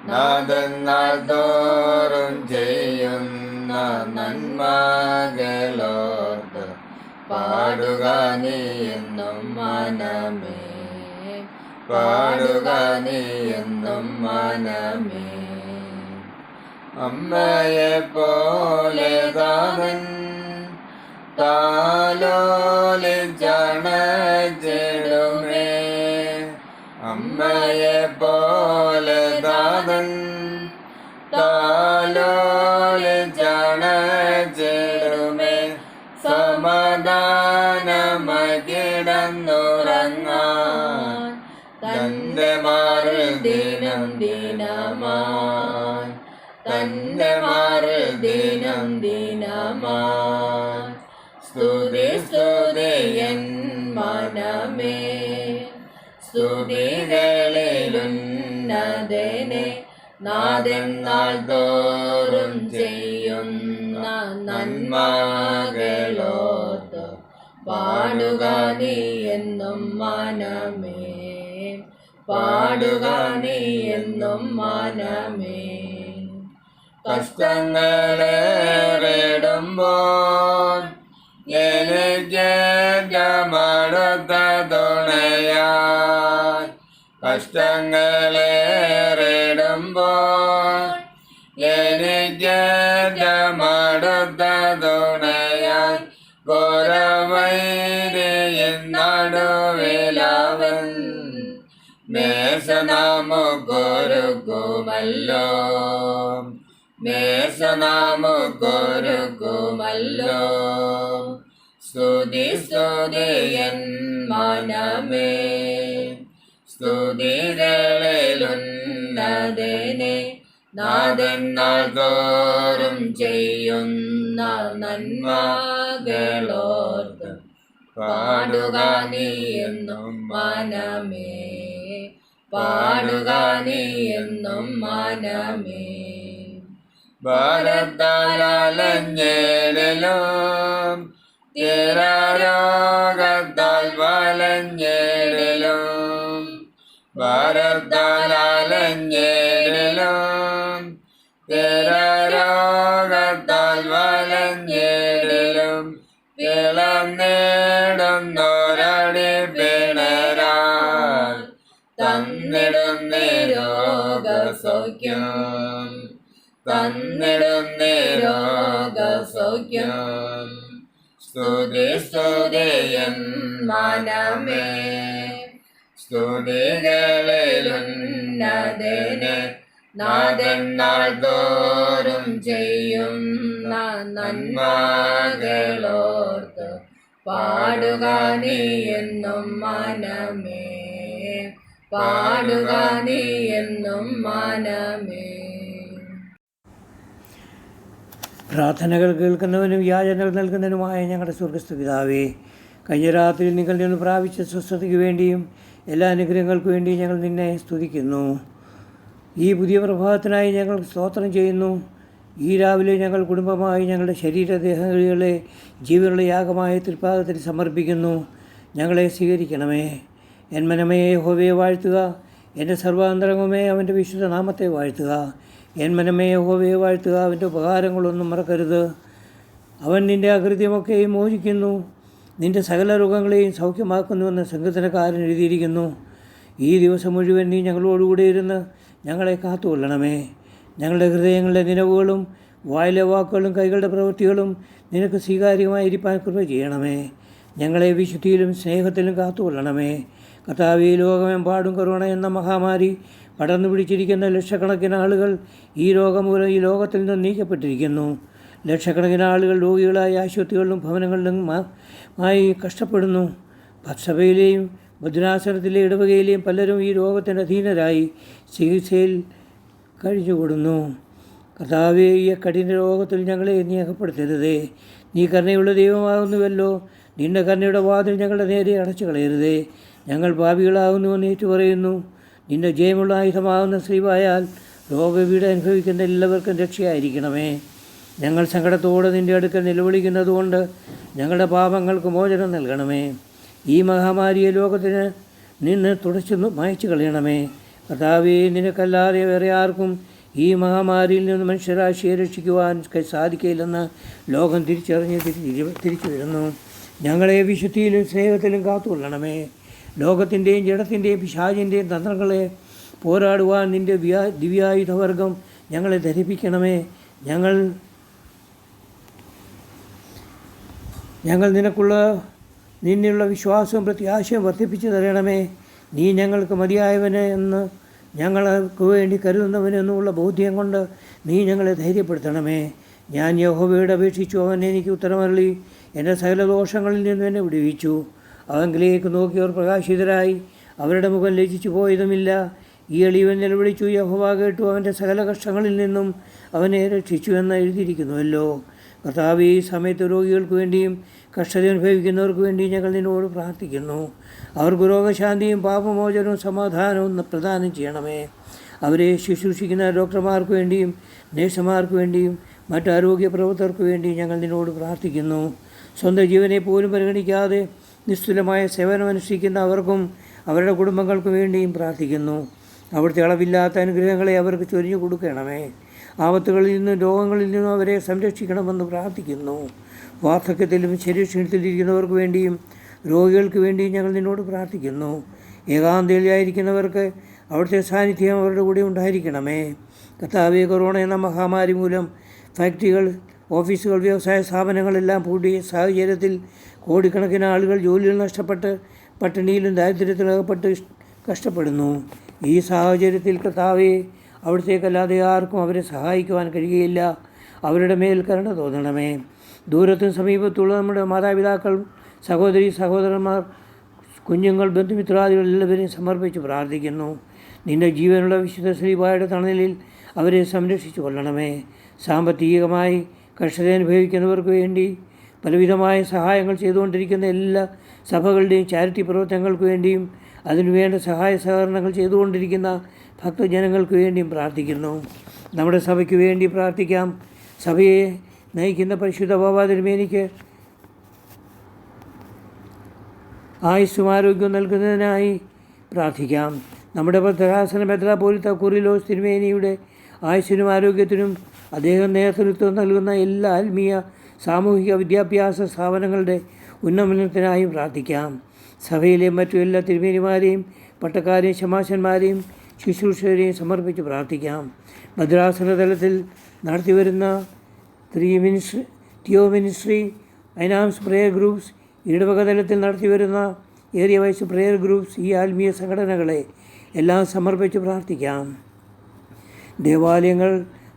Speaker 4: നാഥൻ നാൾ തോറും ചെയ്യുന്ന നന്മകളോർത്ത് പാടുക നീ എന്നും മനമേ, പാടുക നീ എന്നും മനമേ. അമ്മയെ പോലെ താതൻ താലോലിച്ചണച്ചിടുമേ, അമ്മയെ പോലെ താതൻ താലോലിച്ചണ മാറിൽ ദിനം ദിനമായി തന്റെ മാറിൽ ദിനം ദിനമായി സ്തുതി സ്തുതി എൻ മനമേ സ്തുതികളിലുന്നതനെ നാദൻ നാൾ തോറും ചെയ്യുന്ന നന്മകളോർത്ത് പാടുക നീ എന്നും മനമേ പാടുക നീ എന്നും മനമേ കഷ്ടങ്ങളേറിടുമ്പോൾ എനിക്ക് മടുത്ത തുണയായി കഷ്ടങ്ങളേറിടുമ്പോൾ എനിക്ക് മടുത്ത തുണയായി ഘോരവൈരിയിൻ നടുവിലവൻ മേശ നമുക്കൊരുക്കുമല്ലോ മേശ നമുക്കൊരുക്കുമല്ലോ സ്തുതി സ്തുതി എൻ മനമേ സ്തുതികളിലുന്നതനെ നാദൻ നാൾ തോറും ചെയ്യുന്ന നന്മകളോർത്ത് പാടുക നീ എന്നും മനമേ പാടുക നീ എന്നും മനമേ ഭാരത്താലഞ്ഞേടലും തീരാരോഗത്താൽ വലഞ്ഞേടലും ഭാരത്താലഞ്ഞേടലും തീരാരോഗത്താൽ വലഞ്ഞേടലും ഇളം നേടുന്നൊരടി പിണരാൻ തന്നിടുന്ന രോഗസൗഖ്യം തന്നിടുന്ന രോഗസൗഖ്യം സ്തുതി സ്തുതി എൻ മനമേ സ്തുതികളിലുന്നതനെ നാദൻ നാൾ തോറും ചെയ്യുന്ന നന്മകളോർത്ത് പാടുക നീ എന്നും മനമേ പാടുക നീ എന്നും മനമേ.
Speaker 8: പ്രാർത്ഥനകൾ കേൾക്കുന്നവനും യാചനകൾ നൽകുന്നതിനുമായ ഞങ്ങളുടെ സ്വർഗസ്ഥ പിതാവേ, കഴിഞ്ഞ രാത്രി നിങ്ങളുടെ നിന്ന് പ്രാപിച്ച സ്വസ്ഥതയ്ക്ക് വേണ്ടിയും എല്ലാ അനുഗ്രഹങ്ങൾക്ക് വേണ്ടിയും ഞങ്ങൾ നിന്നെ സ്തുതിക്കുന്നു. ഈ പുതിയ പ്രഭാതത്തിനായി ഞങ്ങൾ സ്തോത്രം ചെയ്യുന്നു. ഈ രാവിലെ ഞങ്ങൾ കുടുംബമായി ഞങ്ങളുടെ ശരീരദേഹങ്ങളെ ജീവനുള്ള യാഗമായ തൃപ്പാദത്തിൽ സമർപ്പിക്കുന്നു. ഞങ്ങളെ സ്വീകരിക്കണമേ. എൻ മനമേ യഹോവയെ വാഴ്ത്തുക, എൻ്റെ സർവാന്തരംഗമേ അവൻ്റെ വിശുദ്ധ നാമത്തെ വാഴ്ത്തുക. എൻ മനമേ യഹോവയെ വാഴ്ത്തുക, അവൻ്റെ ഉപകാരങ്ങളൊന്നും മറക്കരുത്. അവൻ നിൻ്റെ അകൃത്യമൊക്കെയും മോചിക്കുന്നു, നിൻ്റെ സകല രോഗങ്ങളെയും സൗഖ്യമാക്കുന്നുവെന്ന് സങ്കീർത്തനക്കാരൻ എഴുതിയിരിക്കുന്നു. ഈ ദിവസം മുഴുവൻ നീ ഞങ്ങളോടുകൂടെ ഇരുന്ന് ഞങ്ങളെ കാത്തുകൊള്ളണമേ. ഞങ്ങളുടെ ഹൃദയങ്ങളുടെ നിലവുകളും വായിലെ വാക്കുകളും കൈകളുടെ പ്രവൃത്തികളും നിനക്ക് സ്വീകാര്യമായിരിക്കാൻ കൃപ ചെയ്യണമേ. ഞങ്ങളെ വിശുദ്ധിയിലും സ്നേഹത്തിലും കാത്തുകൊള്ളണമേ. കർത്താവേ, ലോകമെമ്പാടും കൊറോണ എന്ന മഹാമാരി പടർന്നു പിടിച്ചിരിക്കുന്ന ലക്ഷക്കണക്കിന് ആളുകൾ ഈ രോഗം മൂലം ഈ ലോകത്തിൽ നിന്ന് നീക്കപ്പെട്ടിരിക്കുന്നു. ലക്ഷക്കണക്കിന് ആളുകൾ രോഗികളായി ആശുപത്രികളിലും ഭവനങ്ങളിലും ആയി കഷ്ടപ്പെടുന്നു. സഭയിലെയും ഭദ്രാസനത്തിലെ ഇടവകയിലെയും പലരും ഈ രോഗത്തിൻ്റെ അധീനരായി ചികിത്സയിൽ കഴിഞ്ഞുകൂടുന്നു. കർത്താവേ, ഈ കഠിന രോഗത്തിൽ ഞങ്ങളെ നീ അകപ്പെടുത്തരുതേ. നീ കരുണയുള്ള ദൈവമാകുന്നുവല്ലോ. നിന്റെ കരുണയുടെ വാതിൽ ഞങ്ങളുടെ നേരെ അടച്ചു കളയരുതേ. ഞങ്ങൾ പാപികളാകുന്നുവെന്ന് ഏറ്റുപറയുന്നു. നിന്റെ ജയമുള്ള ആയുധമാകുന്ന ശ്രീവായാൽ രോഗപീഠ അനുഭവിക്കുന്ന എല്ലാവർക്കും രക്ഷയായിരിക്കണമേ. ഞങ്ങൾ സങ്കടത്തോടെ നിൻ്റെ അടുക്കൽ നിലവിളിക്കുന്നതുകൊണ്ട് ഞങ്ങളുടെ പാപങ്ങൾക്ക് മോചനം നൽകണമേ. ഈ മഹാമാരിയെ ലോകത്തിന് നിന്ന് തുടച്ചു മായ്ച്ചു കളയണമേ. കർത്താവേ, നിനക്കല്ലാതെ വേറെ ആർക്കും ഈ മഹാമാരിയിൽ നിന്ന് മനുഷ്യരാശിയെ രക്ഷിക്കുവാൻ സാധിക്കില്ലെന്ന് ലോകം തിരിച്ചറിഞ്ഞ് തിരിച്ചു വരുന്നു. ഞങ്ങളെ വിശുദ്ധിയിലും സ്നേഹത്തിലും കാത്തുകൊള്ളണമേ. ലോകത്തിൻ്റെയും ജഡത്തിൻ്റെയും പിശാചിൻ്റെയും തന്ത്രങ്ങളെ പോരാടുവാൻ നിൻ്റെ ദിവ്യായുധവർഗം ഞങ്ങളെ ധരിപ്പിക്കണമേ. ഞങ്ങൾ നിന്നുള്ള വിശ്വാസവും പ്രത്യാശയും വർദ്ധിപ്പിച്ചു തരണമേ. നീ ഞങ്ങൾക്ക് മതിയായവന് എന്ന് ഞങ്ങൾക്ക് വേണ്ടി കരുതുന്നവനെന്നുള്ള ബോധ്യം കൊണ്ട് നീ ഞങ്ങളെ ധൈര്യപ്പെടുത്തണമേ. ഞാൻ യഹോവയോട് അപേക്ഷിച്ചു, അവൻ എനിക്ക് ഉത്തരമരുളി എൻ്റെ സകല ദോഷങ്ങളിൽ നിന്നും എന്നെ വിടുവിച്ചു. അവങ്കിലേക്ക് നോക്കിയവർ പ്രകാശിതരായി അവരുടെ മുഖം ലജ്ജിച്ചു പോയതുമില്ല. ഈ എളിയവൻ നിലവിളിച്ചു, യഹോവ കേട്ടു, അവൻ്റെ സകല കഷ്ടങ്ങളിൽ നിന്നും അവനെ രക്ഷിച്ചു എന്ന് എഴുതിയിരിക്കുന്നുവല്ലോ. കർത്താവേ, ഈ സമയത്ത് രോഗികൾക്ക് വേണ്ടിയും കഷ്ടത അനുഭവിക്കുന്നവർക്ക് വേണ്ടി ഞങ്ങൾ നിന്നോട് പ്രാർത്ഥിക്കുന്നു. അവർക്ക് രോഗശാന്തിയും പാപമോചനവും സമാധാനവും പ്രദാനം ചെയ്യണമേ. അവരെ ശുശ്രൂഷിക്കുന്ന ഡോക്ടർമാർക്ക് വേണ്ടിയും നേഴ്സുമാർക്ക് വേണ്ടിയും മറ്റ് ആരോഗ്യ പ്രവർത്തകർക്ക് വേണ്ടിയും ഞങ്ങൾ നിന്നോട് പ്രാർത്ഥിക്കുന്നു. സ്വന്തം ജീവനെ പോലും പരിഗണിക്കാതെ നിസ്തുലമായ സേവനം അനുഷ്ഠിക്കുന്ന അവർക്കും അവരുടെ കുടുംബങ്ങൾക്കും വേണ്ടിയും പ്രാർത്ഥിക്കുന്നു. അവിടുത്തെ അളവില്ലാത്ത അനുഗ്രഹങ്ങളെ അവർക്ക് ചൊരിഞ്ഞു കൊടുക്കണമേ. ആപത്തുകളിൽ നിന്നും രോഗങ്ങളിൽ നിന്നും അവരെ സംരക്ഷിക്കണമെന്ന് പ്രാർത്ഥിക്കുന്നു. വാർദ്ധക്യത്തിലും ശരീരക്ഷീണത്തിലിരിക്കുന്നവർക്ക് വേണ്ടിയും രോഗികൾക്ക് വേണ്ടിയും ഞങ്ങൾ നിന്നോട് പ്രാർത്ഥിക്കുന്നു. ഏകാന്തയിലായിരിക്കുന്നവർക്ക് അവിടുത്തെ സാന്നിധ്യം അവരുടെ കൂടെ ഉണ്ടായിരിക്കണമേ. കർത്താവേ, കൊറോണ എന്ന മഹാമാരി മൂലം ഫാക്ടറികൾ, ഓഫീസുകൾ, വ്യവസായ സ്ഥാപനങ്ങളെല്ലാം പൂട്ടിയ സാഹചര്യത്തിൽ കോടിക്കണക്കിന് ആളുകൾ ജോലികൾ നഷ്ടപ്പെട്ട് പട്ടിണിയിലും ദാരിദ്ര്യത്തിലകപ്പെട്ട് കഷ്ടപ്പെടുന്നു. ഈ സാഹചര്യത്തിൽ കർത്താവേ, അവിടത്തേക്കല്ലാതെ ആർക്കും അവരെ സഹായിക്കുവാൻ കഴിയുകയില്ല. അവരുടെ മേൽ കരുണ തോന്നണമേ. ദൂരത്തും സമീപത്തുള്ള നമ്മുടെ മാതാപിതാക്കൾ, സഹോദരി സഹോദരന്മാർ, കുഞ്ഞുങ്ങൾ, ബന്ധുമിത്രാദികൾ എല്ലാവരെയും സമർപ്പിച്ച് പ്രാർത്ഥിക്കുന്നു. നിൻ്റെ ജീവനുള്ള വിശുദ്ധ ശ്രീബായുടെ തണലിൽ അവരെ സംരക്ഷിച്ചു കൊള്ളണമേ. സാമ്പത്തികമായി കഷ്ടത അനുഭവിക്കുന്നവർക്ക് വേണ്ടി പലവിധമായ സഹായങ്ങൾ ചെയ്തുകൊണ്ടിരിക്കുന്ന എല്ലാ സഭകളുടെയും ചാരിറ്റി പ്രവർത്തനങ്ങൾക്ക് വേണ്ടിയും അതിനുവേണ്ട സഹായ സഹകരണങ്ങൾ ചെയ്തുകൊണ്ടിരിക്കുന്ന ഭക്തജനങ്ങൾക്ക് വേണ്ടിയും പ്രാർത്ഥിക്കുന്നു. നമ്മുടെ സഭയ്ക്ക് വേണ്ടി പ്രാർത്ഥിക്കാം. സഭയെ നയിക്കുന്ന പരിശുദ്ധ ബാബാ തിരുമേനിക്ക് ആയുസ്സും ആരോഗ്യവും നൽകുന്നതിനായി പ്രാർത്ഥിക്കാം. നമ്മുടെ ഭദ്രാസന മെത്രാപ്പോലീത്ത കുറിലോസ് തിരുമേനിയുടെ ആയുസ്സിനും ആരോഗ്യത്തിനും അദ്ദേഹം നേതൃത്വം നൽകുന്ന എല്ലാ ആത്മീയ സാമൂഹിക വിദ്യാഭ്യാസ സ്ഥാപനങ്ങളുടെ ഉന്നമനത്തിനായും പ്രാർത്ഥിക്കാം. സഭയിലെ മറ്റു എല്ലാ തിരുമേനിമാരെയും പട്ടക്കാരെയും ശമാശന്മാരെയും ശുശ്രൂഷകരെയും സമർപ്പിച്ച് പ്രാർത്ഥിക്കാം. ഭദ്രാസന തലത്തിൽ നടത്തിവരുന്ന തിയോ മിനിസ്ട്രി, ഐനാംസ് പ്രേയർ ഗ്രൂപ്പ്സ്, ഇടവക തലത്തിൽ നടത്തിവരുന്ന ഏരിയ വൈസ് പ്രേയർ ഗ്രൂപ്പ്സ്, ഈ ആത്മീയ സംഘടനകളെ എല്ലാം സമർപ്പിച്ച് പ്രാർത്ഥിക്കാം. ദേവാലയങ്ങൾ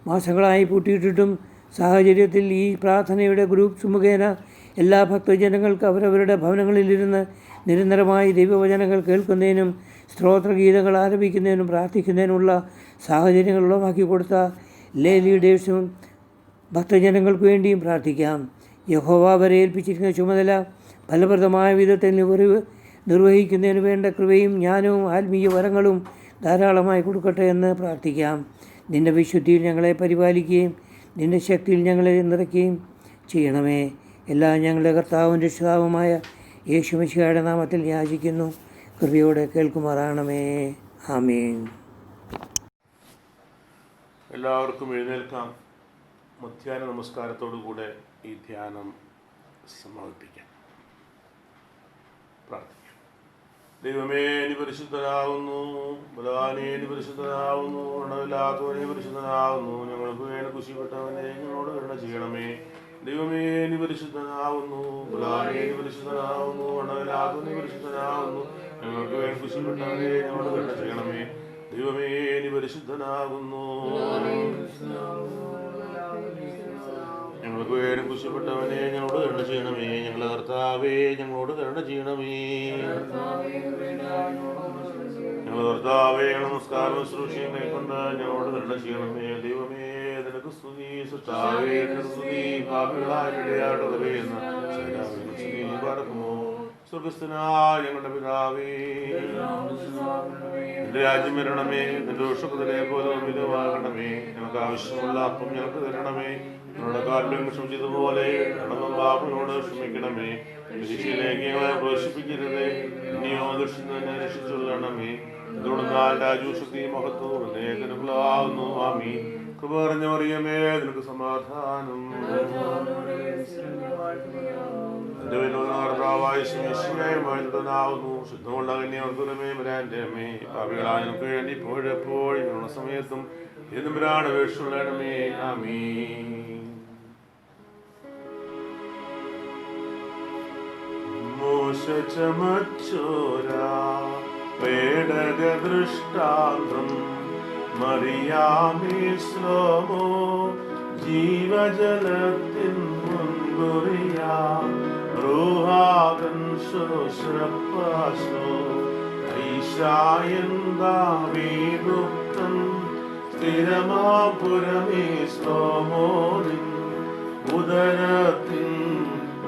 Speaker 8: മാസങ്ങളായി പൂട്ടിയിട്ടിട്ടും സാഹചര്യത്തിൽ ഈ പ്രാർത്ഥനയുടെ ഗ്രൂപ്പ്സ് മുഖേന എല്ലാ ഭക്തജനങ്ങൾക്ക് അവരവരുടെ ഭവനങ്ങളിലിരുന്ന് നിരന്തരമായി ദൈവവചനങ്ങൾ കേൾക്കുന്നതിനും സ്തോത്രഗീതങ്ങൾ ആലപിക്കുന്നതിനും പ്രാർത്ഥിക്കുന്നതിനുള്ള സാഹചര്യങ്ങൾ ഉളവാക്കി കൊടുത്ത ലീഡേഴ്സും ഭക്തജനങ്ങൾക്ക് വേണ്ടിയും പ്രാർത്ഥിക്കാം. യഹോവ അവരെ ഏൽപ്പിച്ചിരിക്കുന്ന ചുമതല ഫലപ്രദമായ വിധത്തിൽ നിർവഹിക്കുന്നതിന് വേണ്ട കൃപയും ജ്ഞാനവും ആത്മീയ വരങ്ങളും ധാരാളമായി കൊടുക്കട്ടെ എന്ന് പ്രാർത്ഥിക്കാം. നിൻ്റെ വിശുദ്ധിയിൽ ഞങ്ങളെ പരിപാലിക്കുകയും നിൻ്റെ ശക്തിയിൽ ഞങ്ങളെ നിറയ്ക്കുകയും ചെയ്യണമേ. എല്ലാം ഞങ്ങളുടെ കർത്താവും രക്ഷിതാവുമായ യേശു മിശിഹായുടെ നാമത്തിൽ യാചിക്കുന്നു. കൃപയോടെ കേൾക്കുമാറാണമേ. ആമേൻ.
Speaker 2: എല്ലാവർക്കും എഴുന്നേൽക്കാം. മധ്യാഹ്ന നമസ്കാരത്തോടു കൂടെ ഈ ധ്യാനം സമാപിപ്പിക്കാം. പ്രാർത്ഥിക്കാം. ദൈവമേ, നീ പരിശുദ്ധനാകുന്നു. ബലവാനേ, നീ പരിശുദ്ധനാകുന്നു. ഗുണമില്ലാത്തവനെ പരിശുദ്ധനാകുന്നു. ഞങ്ങൾക്ക് വേണ്ടി കുശിപ്പെട്ടവനെ ഞങ്ങളോട് കരുണ ചെയ്യണമേ. ദൈവമേ, നീ പരിശുദ്ധനാകുന്നു. ബലവാനേ, നീ പരിശുദ്ധനാകുന്നു. ഗുണമില്ലാത്തവനെ പരിശുദ്ധനാകുന്നു. ഞങ്ങൾക്ക് വേണ്ടി കുശിപ്പെട്ടവനെ ഞങ്ങളോട് കരുണ ചെയ്യണമേ. ദൈവമേ, നീ പരിശുദ്ധനാകുന്നു. ഞങ്ങൾക്ക് വേണ്ടി കുശിപ്പെട്ടവനെ ഞങ്ങളോട് കരുണ ചെയ്യണമേ. ഞങ്ങളുടെ കർത്താവേ, ഞങ്ങളോട് കരുണ ചെയ്യണമേ. ഞങ്ങളുടെ കർത്താവേ, നമസ്കാരം ശുശ്രൂഷയും കൈക്കൊണ്ട് ഞങ്ങളോട് കരുണ ചെയ്യണമേ. ദൈവമേ, നിനക്ക് സ്തുതി. സൃഷ്ടാവേ, നിനക്ക് സ്തുതി. പാപികളായ ഇടയാടുകയെന്ന് പാർക്കുമോ. സ്വർഗസ്ഥനായ ഞങ്ങളുടെ പിതാവേ, നിന്റെ രാജ്യം വരണമേ. നിന്റെ ദോഷത്തിലെ പോലെ വിധമാകണമേ. ഞങ്ങൾക്ക് ആവശ്യമുള്ള അപ്പം ഞങ്ങൾക്ക് തരണമേ. ഞങ്ങളുടെ കാര്യം ക്ഷമിച്ചതുപോലെ ഞങ്ങളുടെ പാപങ്ങളോട് ക്ഷമിക്കണമേ. പരീക്ഷയിലേക്ക് ഞങ്ങളെ പ്രവേശിപ്പിക്കരുതേ. ഇനിയോ ദുഷ്ടനെ രക്ഷിച്ചുകൊള്ളണമേ. എന്തുകൊണ്ടാൽ രാജശക്തി മഹത്വം നിനക്കുള്ളതാകുന്നു. ആമീൻ. കൃപ നിറഞ്ഞ മറിയമേ, നിനക്ക് സമാധാനം. എന്റെ കർത്താവായ ശിഷ്യനാകുന്നു. ശുദ്ധമുള്ള കന്യാവർക്കുലമേ, വരാൻ്റെ അമ്മേ, പാപികളായ ഞങ്ങൾക്ക് വേണ്ടി ഇപ്പോഴെപ്പോഴും സമയത്തും എന്നുമ്പരാണ് വേഷമുള്ളണമേ. ആമീൻ. മോശ ചമച്ചോരാ പേടക ദൃഷ്ടാന്തം മറിയാമേ ശ്ലോമോ ജീവജലത്തിൻ മുൻകുറിയാ റൂഹാകൻ ശോശ്രപ്പാശോ ൈഷായന്താവേദുക്തം സ്ഥിരമാപുരമേ സ്തോമോനിൻ ഉദരത്തിൻ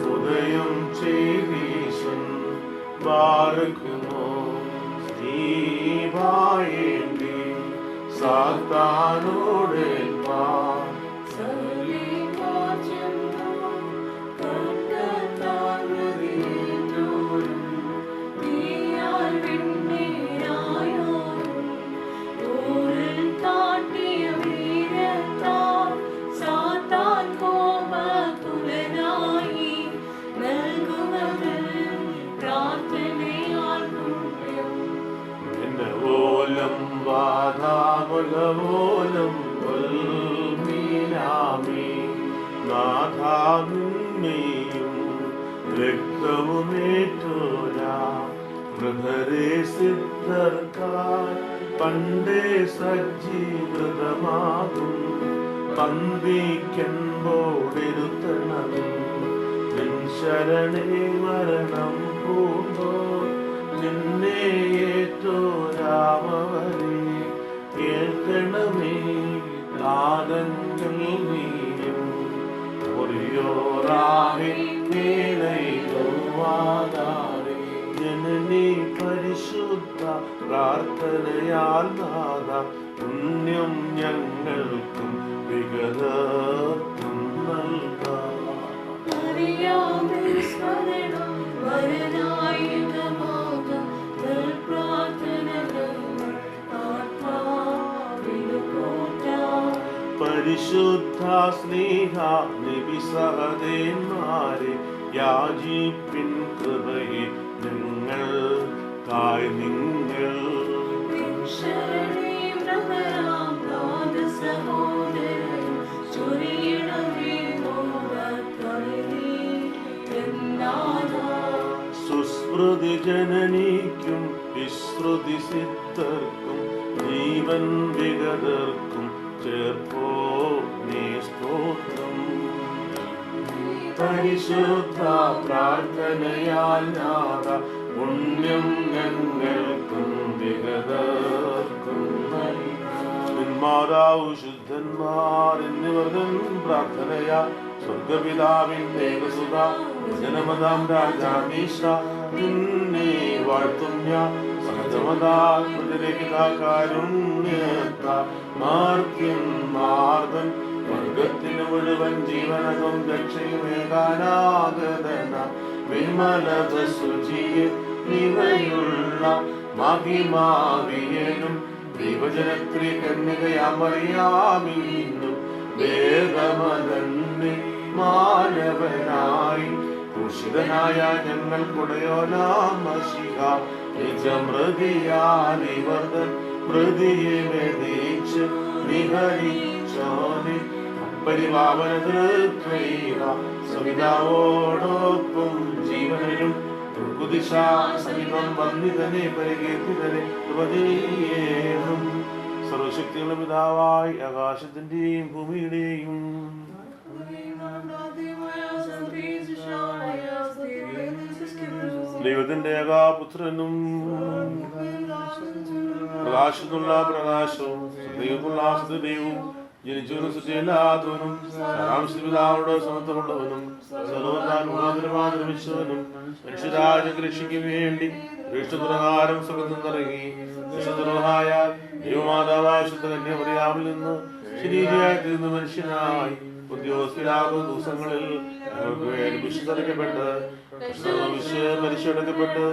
Speaker 2: ഉദയം ചെയ്തീശൻ ബാരക്കുമോ സ്തീവായേണ്ടി സാത്താനോടെ വാധാമുലമൂലം മീനാമി നാഥാമിന്നെയും രക്തവുമേറ്റോരാ മൃഗരെ സിദ്ധർക്കാർ പണ്ടേ സജ്ജീകൃതമാകും പന്തിക്കുമ്പോടിരുത്തണം നിൻ ശരണേ മരണം പൂണ്ടോ നിന്നെ ഏറ്റോരാമവരെ കേൾക്കണമേ നാദങ്ങൾ നീയും ഒരിയോറാഹേ മേലൈവാദാരേ ജനനി പരിശുദ്ധ പ്രാർത്ഥനയാൽ നാദ പുണ്യം ഞങ്ങൾക്കും വിഗതർക്കും നൽകാം. പരിശുദ്ധ സ്നേഹ നിബിസഹദേന്മാരെ യാചിപ്പിൻ കൃപയെ ഞങ്ങൾക്കായി നിങ്ങൾ സുസ്മൃതി ജനനിക്കും വിശ്രുതി സിദ്ധർക്കും ജീവൻ വിഗതർക്കും ചേർപ്പോ നീ സ്തോത്രം. പരിശുദ്ധ പ്രാർത്ഥനയാൽ നാഥ പുണ്യം ഞങ്ങൾക്കും വിഗതർക്കും മാതാവ് ശുദ്ധന്മാർ എന്നിവർ പ്രാർത്ഥനയാ സ്വർഗപിതാവിൻ ദേവസുത ജനമതാം രാജാമീശ നിന്നെ വാഴ്ത്തും ഞാൻ മാർദ്ദൻ വർഗത്തിന് മുഴുവൻ ജീവനകം രക്ഷയുമേകാനാഗതന വിമലത ശുചിയെ നിവയുള്ള മഹിമാവിയനും ദൈവജനത്രി കന്യകയാമറിയാമീന്നും വേദമതന്നെ മാനവനായി ഭൂഷിതനായ ഞങ്ങൾക്കുടയോനാമശിഹ നിജമൃതിയാലിവർദ്ധൻ മൃതിയെ മെതിച്ച് നിഹരിച്ചോനെ പരിപാവനതൃത്വൈവ സവിതാവോടൊപ്പം ജീവനും സമീപം വന്നിതനെ പരികീർത്തിതനെ ഉപജീയേനും സർവശക്തിയുള്ള പിതാവായി ആകാശത്തിന്റെയും ഭൂമിയുടെയും ദൈവത്തിന്റെ ഏകാപുത്രനും പ്രകാശത്തിനുള്ള പ്രകാശവും ദൈവമുള്ള ദൈവവും ജനിച്ചവനും സത്യമില്ലാത്തവനും പിതാവോട് സമത്വമുള്ളവനും സർവതാൻ മുഖാന്തരമായി നിർമ്മിച്ചവനും മനുഷ്യരാജ രക്ഷയ്ക്ക് വേണ്ടി ദൃഷ്ടപ്രകാരം സുഖം നിറങ്ങി വിശുദ്ധമായ ദൈവമാതാവായ ശുദ്ധ കന്യാമറിയാമിൽ നിന്ന് ശരീരയായി തീർന്ന മനുഷ്യനായി ഉദ്യോഗസ്ഥരാകുന്ന ദിവസങ്ങളിൽ വിശുദ്ധരക്കപ്പെട്ട് മരിച്ചടക്കപ്പെട്ട്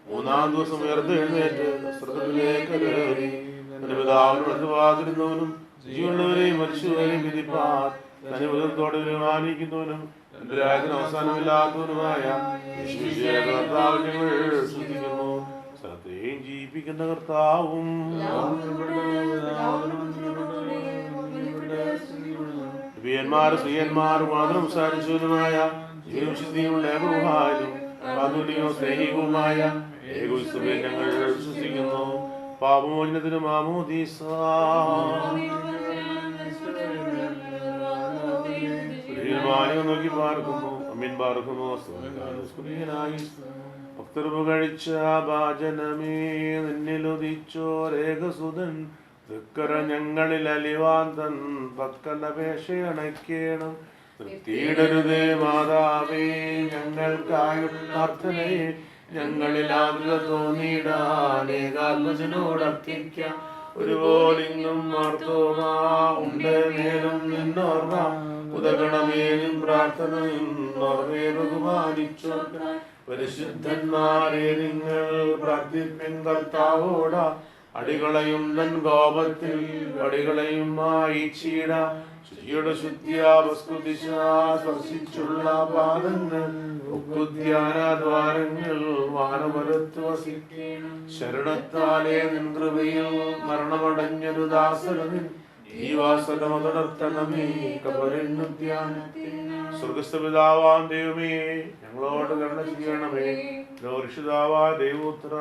Speaker 2: മൂന്നാം ദിവസം ഉയർന്നെഴുന്നേറ്റ് സ്വർഗ്ഗത്തിലേക്ക് കയറി തന്റെ പിതാവിനോട് വാതിരുന്നവനും ജീവനുള്ളവരെയും മരിച്ചവരെയും വിധിപ്പാൻ തന്നെ ബുദ്ധത്തോടെ ബഹുമാനിക്കുന്നവനും എന്റെ രാജ്യത്തിന് അവസാനമില്ലാത്തവനുമായ കർത്താവ് ഞങ്ങൾ ശ്രദ്ധിക്കുന്നു. സ്ഥലത്തെയും ജീവിപ്പിക്കുന്ന കർത്താവും സ്ത്രീയന്മാർ മാത്രം സംസാരിച്ചവരുമായ ജീവശുദ്ധിയുള്ള ഏകവുമായും പാതുല്യവും സ്നേഹികവുമായ ഏകോത്സവയെ ഞങ്ങൾ വിശ്വസിക്കുന്നു. പാപമോചനത്തിന് മാമോദീസ നോക്കി പാർക്കുന്നു അമ്മീൻ പാർക്കുന്നു ഭക്തർവ് കഴിച്ച ഭാജനമേ നിന്നിലുദിച്ചോരേകസുതൻ തൃക്കര ഞങ്ങളിൽ അലിവാന്തൻ പക്കലപേക്ഷയണയ്ക്കേണം. തൃപ്തിയിടരുതേ മാതാവേ ഞങ്ങൾക്കായുള്ള പ്രാർത്ഥനയെ, ഞങ്ങളിൽ ആകുല തോന്നിയിടാൻ ഏകാത്മജനോട് അർത്ഥിക്കാം. ഒരുപോലിങ്ങും മാർത്തോമാ ഉണ്ട് നേരം നിന്നോർമ്മ, ഉദകണമേനും പ്രാർത്ഥനയും ഓർമ്മയെ ബഹുമാനിച്ചോ. പരിശുദ്ധന്മാരെ നിങ്ങൾ പ്രാർത്ഥിപ്പിൻ കർത്താവോട, അടികളയും തൻ കോപത്തിൽ അടികളയും മായിച്ചീട. ശുചിയുടെ ശുദ്ധ്യാവസ്കുദിശ സ്പർശിച്ചുള്ള പാദങ്ങൾ ഉദ്യാനദ്വാരങ്ങൾ വാനമരത്ത് വസിക്കണം. ശരണത്താലേ നിൻ കൃപയിൽ മരണമടഞ്ഞൊരു ദാസരനിൻ ജീവാസനമതർത്തണമേ കബറിനുദ്യാനത്തിൽ. സ്വർഗസ്ഥപിതാവാം ദൈവമേ ഞങ്ങളോട് കരുണ ചെയ്യണമേ. രക്ഷിതാവായ ദൈവോത്ര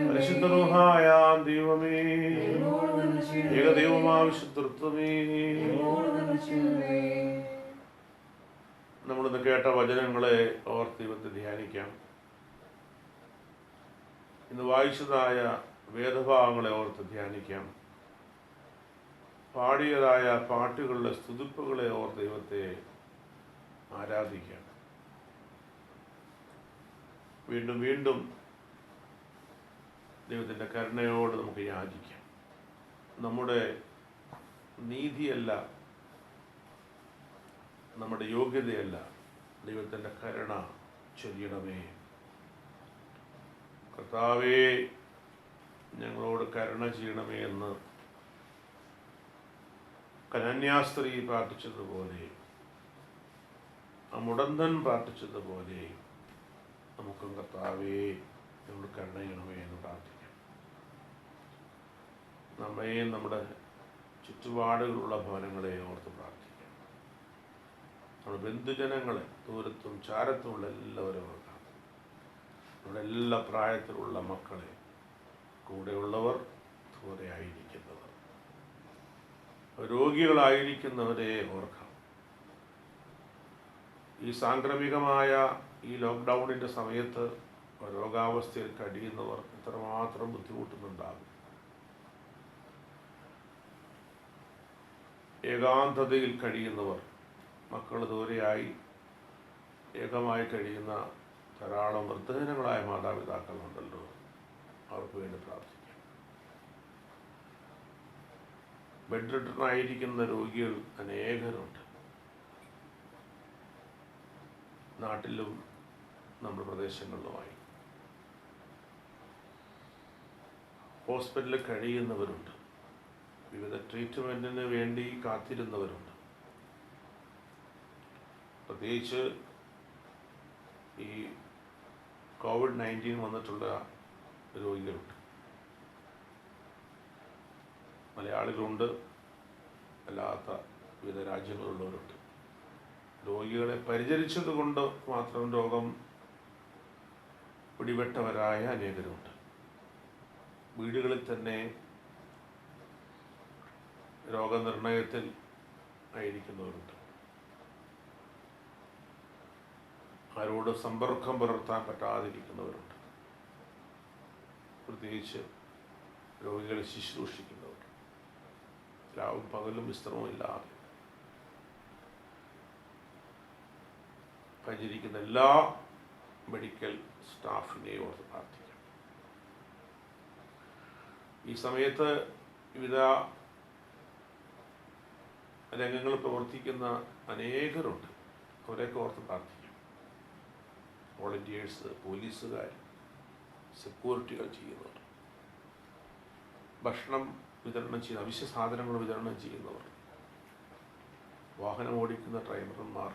Speaker 2: പരിശുദ്ധ റൂഹായാം ദൈവമേ ഏകദൈവമാ വിശുദ്ധത്വമേ. നമ്മളിന്ന് കേട്ട വചനങ്ങളെ ഓർത്ത് ദൈവത്തെ ധ്യാനിക്കാം. ഇന്ന് വായിച്ചതായ വേദഭാഗങ്ങളെ ഓർത്ത് ധ്യാനിക്കാം. പാടിയതായ പാട്ടുകളുടെ സ്തുതിപ്പുകളെ ഓർത്ത് ദൈവത്തെ ആരാധിക്കാം. വീണ്ടും വീണ്ടും ദൈവത്തിൻ്റെ കരുണയോട് നമുക്ക് യാചിക്കാം. നമ്മുടെ നീതിയല്ല, നമ്മുടെ യോഗ്യതയല്ല, ദൈവത്തിൻ്റെ കരുണ ചൊരിയണമേ. കർത്താവേ ഞങ്ങളോട് കരുണ ചെയ്യണമേ എന്ന് കന്യാസ്ത്രീ പ്രാർത്ഥിച്ചതുപോലെ, ആ മുടന്തൻ പ്രാർത്ഥിച്ചതുപോലെ നമുക്കും കർത്താവേ ഞങ്ങൾ കരുണ ചെയ്യണമേ എന്ന് പ്രാർത്ഥിക്കാം. നമ്മയും നമ്മുടെ ചുറ്റുപാടുകളുള്ള ഭവനങ്ങളെ ഓർത്ത് പ്രാർത്ഥിക്കാം. നമ്മുടെ ബന്ധുജനങ്ങളെ ദൂരത്തും ചാരത്തുമുള്ള എല്ലാവരും ഓർക്കാം. നമ്മുടെ എല്ലാ പ്രായത്തിലുള്ള മക്കളെ, കൂടെയുള്ളവർ, ദൂരെ ആയിരിക്കുന്നവർ, രോഗികളായിരിക്കുന്നവരെ ഓർക്കാം. ഈ സാംക്രമികമായ ഈ ലോക്ക്ഡൗണിൻ്റെ സമയത്ത് രോഗാവസ്ഥയിൽ കഴിയുന്നവർ എത്രമാത്രം ബുദ്ധിമുട്ടുന്നുണ്ടാകും. ഏകാന്തതയിൽ കഴിയുന്നവർ, മക്കൾ ദൂരെയായി ഏകമായി കഴിയുന്ന ധാരാളം വൃദ്ധജനങ്ങളായ മാതാപിതാക്കളുണ്ടല്ലോ, അവർക്ക് വേണ്ടി പ്രാർത്ഥിക്കാം. ബെഡ് റിട്ടനായിരിക്കുന്ന രോഗികൾ അനേകരുണ്ട്. നാട്ടിലും നമ്മുടെ പ്രദേശങ്ങളിലുമായി ഹോസ്പിറ്റലിൽ കഴിയുന്നവരുണ്ട്. വിവിധ ട്രീറ്റ്മെൻറ്റിന് വേണ്ടി കാത്തിരുന്നവരുണ്ട്. പ്രത്യേകിച്ച് ഈ COVID-19 വന്നിട്ടുള്ള രോഗികളുണ്ട്. മലയാളികളുണ്ട്, അല്ലാത്ത വിവിധ രാജ്യങ്ങളുള്ളവരുണ്ട്. രോഗികളെ പരിചരിച്ചത് കൊണ്ട് മാത്രം രോഗം പിടിപെട്ടവരായ അനേകരുണ്ട്. വീടുകളിൽ തന്നെ രോഗനിർണയത്തിൽ ആയിരിക്കുന്നവരുണ്ട്. ആരോട് സമ്പർക്കം പുലർത്താൻ പറ്റാതിരിക്കുന്നവരുണ്ട്. പ്രത്യേകിച്ച് രോഗികളെ ശുശ്രൂഷിക്കുന്നവർ, രാവും പകലും വിശ്രമവും ഇല്ലാതെ പരിചരിക്കുന്ന എല്ലാ മെഡിക്കൽ സ്റ്റാഫിനെയും ഓർത്ത് പ്രാർത്ഥിക്കാം. ഈ സമയത്ത് വിവിധ രംഗങ്ങളിൽ പ്രവർത്തിക്കുന്ന അനേകരുണ്ട്. അവരെയൊക്കെ ഓർത്ത് പ്രാർത്ഥിക്കാം. വോളണ്ടിയേഴ്സ്, പോലീസുകാർ, സെക്യൂരിറ്റികൾ ചെയ്യുന്നവർ, ഭക്ഷണം വിതരണം ചെയ്യുന്ന, അവശ്യ സാധനങ്ങൾ വിതരണം ചെയ്യുന്നവർ, വാഹനം ഓടിക്കുന്ന ഡ്രൈവർമാർ,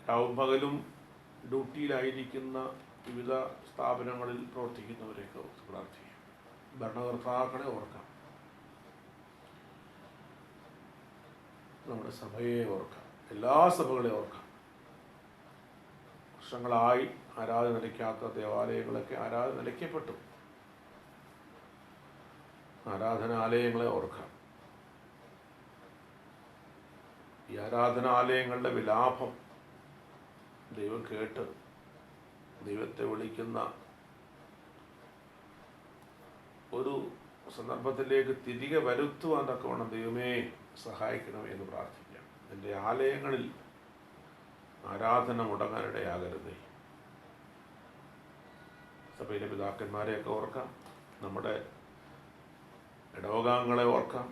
Speaker 2: രാവും പകലും ഡ്യൂട്ടിയിലായിരിക്കുന്ന വിവിധ സ്ഥാപനങ്ങളിൽ പ്രവർത്തിക്കുന്നവരെയൊക്കെ ഓർത്ത് പ്രാർത്ഥിക്കാം. ഭരണകർത്താക്കളെ ഓർക്കാം. നമ്മുടെ സഭയെ ഓർക്കാം. എല്ലാ സഭകളെയും ഓർക്കാം. വർഷങ്ങളായി ആരാധന നിലയ്ക്കാത്ത ദേവാലയങ്ങളൊക്കെ ആരാധന നിലയ്ക്കപ്പെട്ടു. ആരാധനാലയങ്ങളെ ഓർക്കാം. ഈ ആരാധനാലയങ്ങളുടെ വിലാപം ദൈവം കേട്ട് ദൈവത്തെ വിളിക്കുന്ന ഒരു സന്ദർഭത്തിലേക്ക് തിരികെ വരുത്തുവാൻ തക്കവണ്ണം ദൈവമേ സഹായിക്കണമേ എന്ന് പ്രാർത്ഥിക്കാം. എൻ്റെ ആലയങ്ങളിൽ ആരാധന മുടങ്ങാനിടയാകരുതേ. സഭയിലെ പിതാക്കന്മാരെയൊക്കെ ഓർക്കാം, നമ്മുടെ ഇടവകാംഗങ്ങളെ ഓർക്കാം.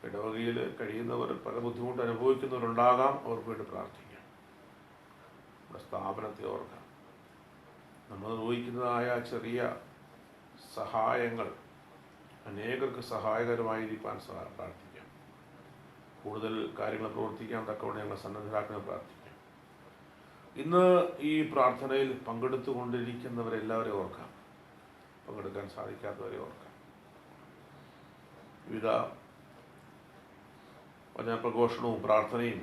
Speaker 2: ഇടവകയിൽ കഴിയുന്നവർ പല ബുദ്ധിമുട്ട് അനുഭവിക്കുന്നവരുണ്ടാകാം, അവർക്ക് വേണ്ടി പ്രാർത്ഥിക്കാം. നമ്മുടെ സ്ഥാപനത്തെ ഓർക്കാം. നമ്മൾ നിർവഹിക്കുന്നതായ ചെറിയ സഹായങ്ങൾ അനേകർക്ക് സഹായകരമായിരിക്കാൻ പ്രാർത്ഥിക്കാം. കൂടുതൽ കാര്യങ്ങൾ പ്രവർത്തിക്കാൻ തക്കവണ്ണം ഞങ്ങൾ സന്നദ്ധരാക്കണം പ്രാർത്ഥിക്കാം. ഇന്ന് ഈ പ്രാർത്ഥനയിൽ പങ്കെടുത്തുകൊണ്ടിരിക്കുന്നവരെല്ലാവരെയും ഓർക്കാം, പങ്കെടുക്കാൻ സാധിക്കാത്തവരെ ഓർക്കാം. വിവിധ വചനപ്രഘോഷണവും പ്രാർത്ഥനയും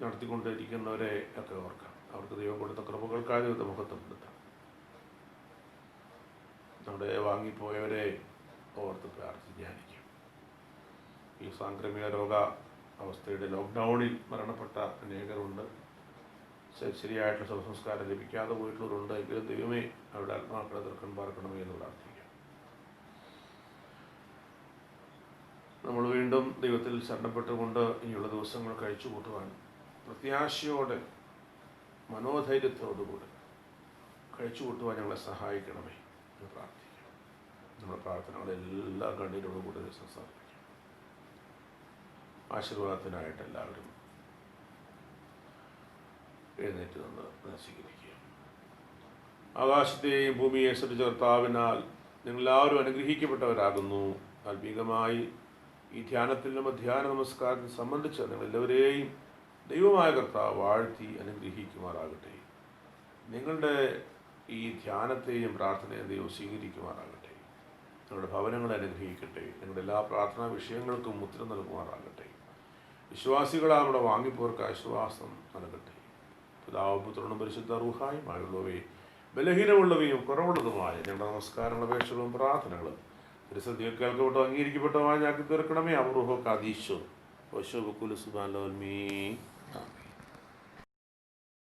Speaker 2: നടത്തിക്കൊണ്ടിരിക്കുന്നവരെ ഒക്കെ ഓർക്കാം. അവർക്ക് ദൈവം കൊടുത്ത കൃപകൾക്കായി ദൈവത്തെ മഹത്വപ്പെടുത്താം. നമ്മുടെ വാങ്ങിപ്പോയവരെ ഓർത്ത് പ്രാർത്ഥിക്കാനിരിക്കും. ഈ സാംക്രമിക രോഗ അവസ്ഥയുടെ ലോക്ക്ഡൗണിൽ മരണപ്പെട്ട അനേകരുണ്ട്. ശരിയായിട്ടുള്ള ശവസംസ്കാരം ലഭിക്കാതെ പോയിട്ടുള്ളവരുണ്ട്. എങ്കിലും ദൈവമേ അവരുടെ ആത്മാക്കളെ ദീർഘം പാർക്കണമേ എന്ന് പ്രാർത്ഥിക്കാം. നമ്മൾ വീണ്ടും ദൈവത്തിൽ ശരണപ്പെട്ടുകൊണ്ട് ഇനിയുള്ള ദിവസങ്ങൾ കഴിച്ചു കൂട്ടുവാൻ പ്രത്യാശയോടെ മനോധൈര്യത്തോടുകൂടി കഴിച്ചു കൂട്ടുവാൻ ഞങ്ങളെ സഹായിക്കണമേ എന്ന് പ്രാർത്ഥിക്കാം. നമ്മുടെ പ്രാർത്ഥനകളെല്ലാം കണ്ണീരോടുകൂടി സംസാരിക്കാം. ആശീർവാദത്തിനായിട്ട് എല്ലാവരും എഴുന്നേറ്റ് നിന്ന് സ്വീകരിക്കുക. ആകാശത്തെയും ഭൂമിയെ സൃഷ്ടിച്ച കർത്താവിനാൽ നിങ്ങളെല്ലാവരും അനുഗ്രഹിക്കപ്പെട്ടവരാകുന്നു. ആത്മീകമായി ഈ ധ്യാനത്തിലും ധ്യാന നമസ്കാരത്തിൽ സംബന്ധിച്ച് നിങ്ങളെല്ലാവരെയും ദൈവമായ കർത്താവ് വാഴ്ത്തി അനുഗ്രഹിക്കുമാറാകട്ടെ. നിങ്ങളുടെ ഈ ധ്യാനത്തെയും പ്രാർത്ഥനയും ദൈവം സ്വീകരിക്കുമാറാകട്ടെ. നിങ്ങളുടെ ഭവനങ്ങളെ അനുഗ്രഹിക്കട്ടെ. നിങ്ങളുടെ എല്ലാ പ്രാർത്ഥനാ വിഷയങ്ങൾക്കും ഉത്തരം നൽകുമാറാകട്ടെ. വിശ്വാസികളെ നമ്മുടെ വാങ്ങിപ്പോർക്ക് ആശ്വാസം നൽകട്ടെ. പിതാവും പുത്രനും പരിശുദ്ധ റൂഹായുമായുള്ളവയും ബലഹീനമുള്ളവയും കുറവുള്ളതുമായ ഞങ്ങളുടെ നമസ്കാരങ്ങളും അപേക്ഷകളും പ്രാർത്ഥനകളും തിരുസന്ധിയിൽ കേൾക്കപ്പെട്ടോ അംഗീകരിക്കപ്പെട്ടതുമായ ഞങ്ങൾക്ക് തീർക്കണമേ. അമറുഹോ കാദീശോ ഓശോ ബക്കുൽ സുബാൻ ലോൽമീ.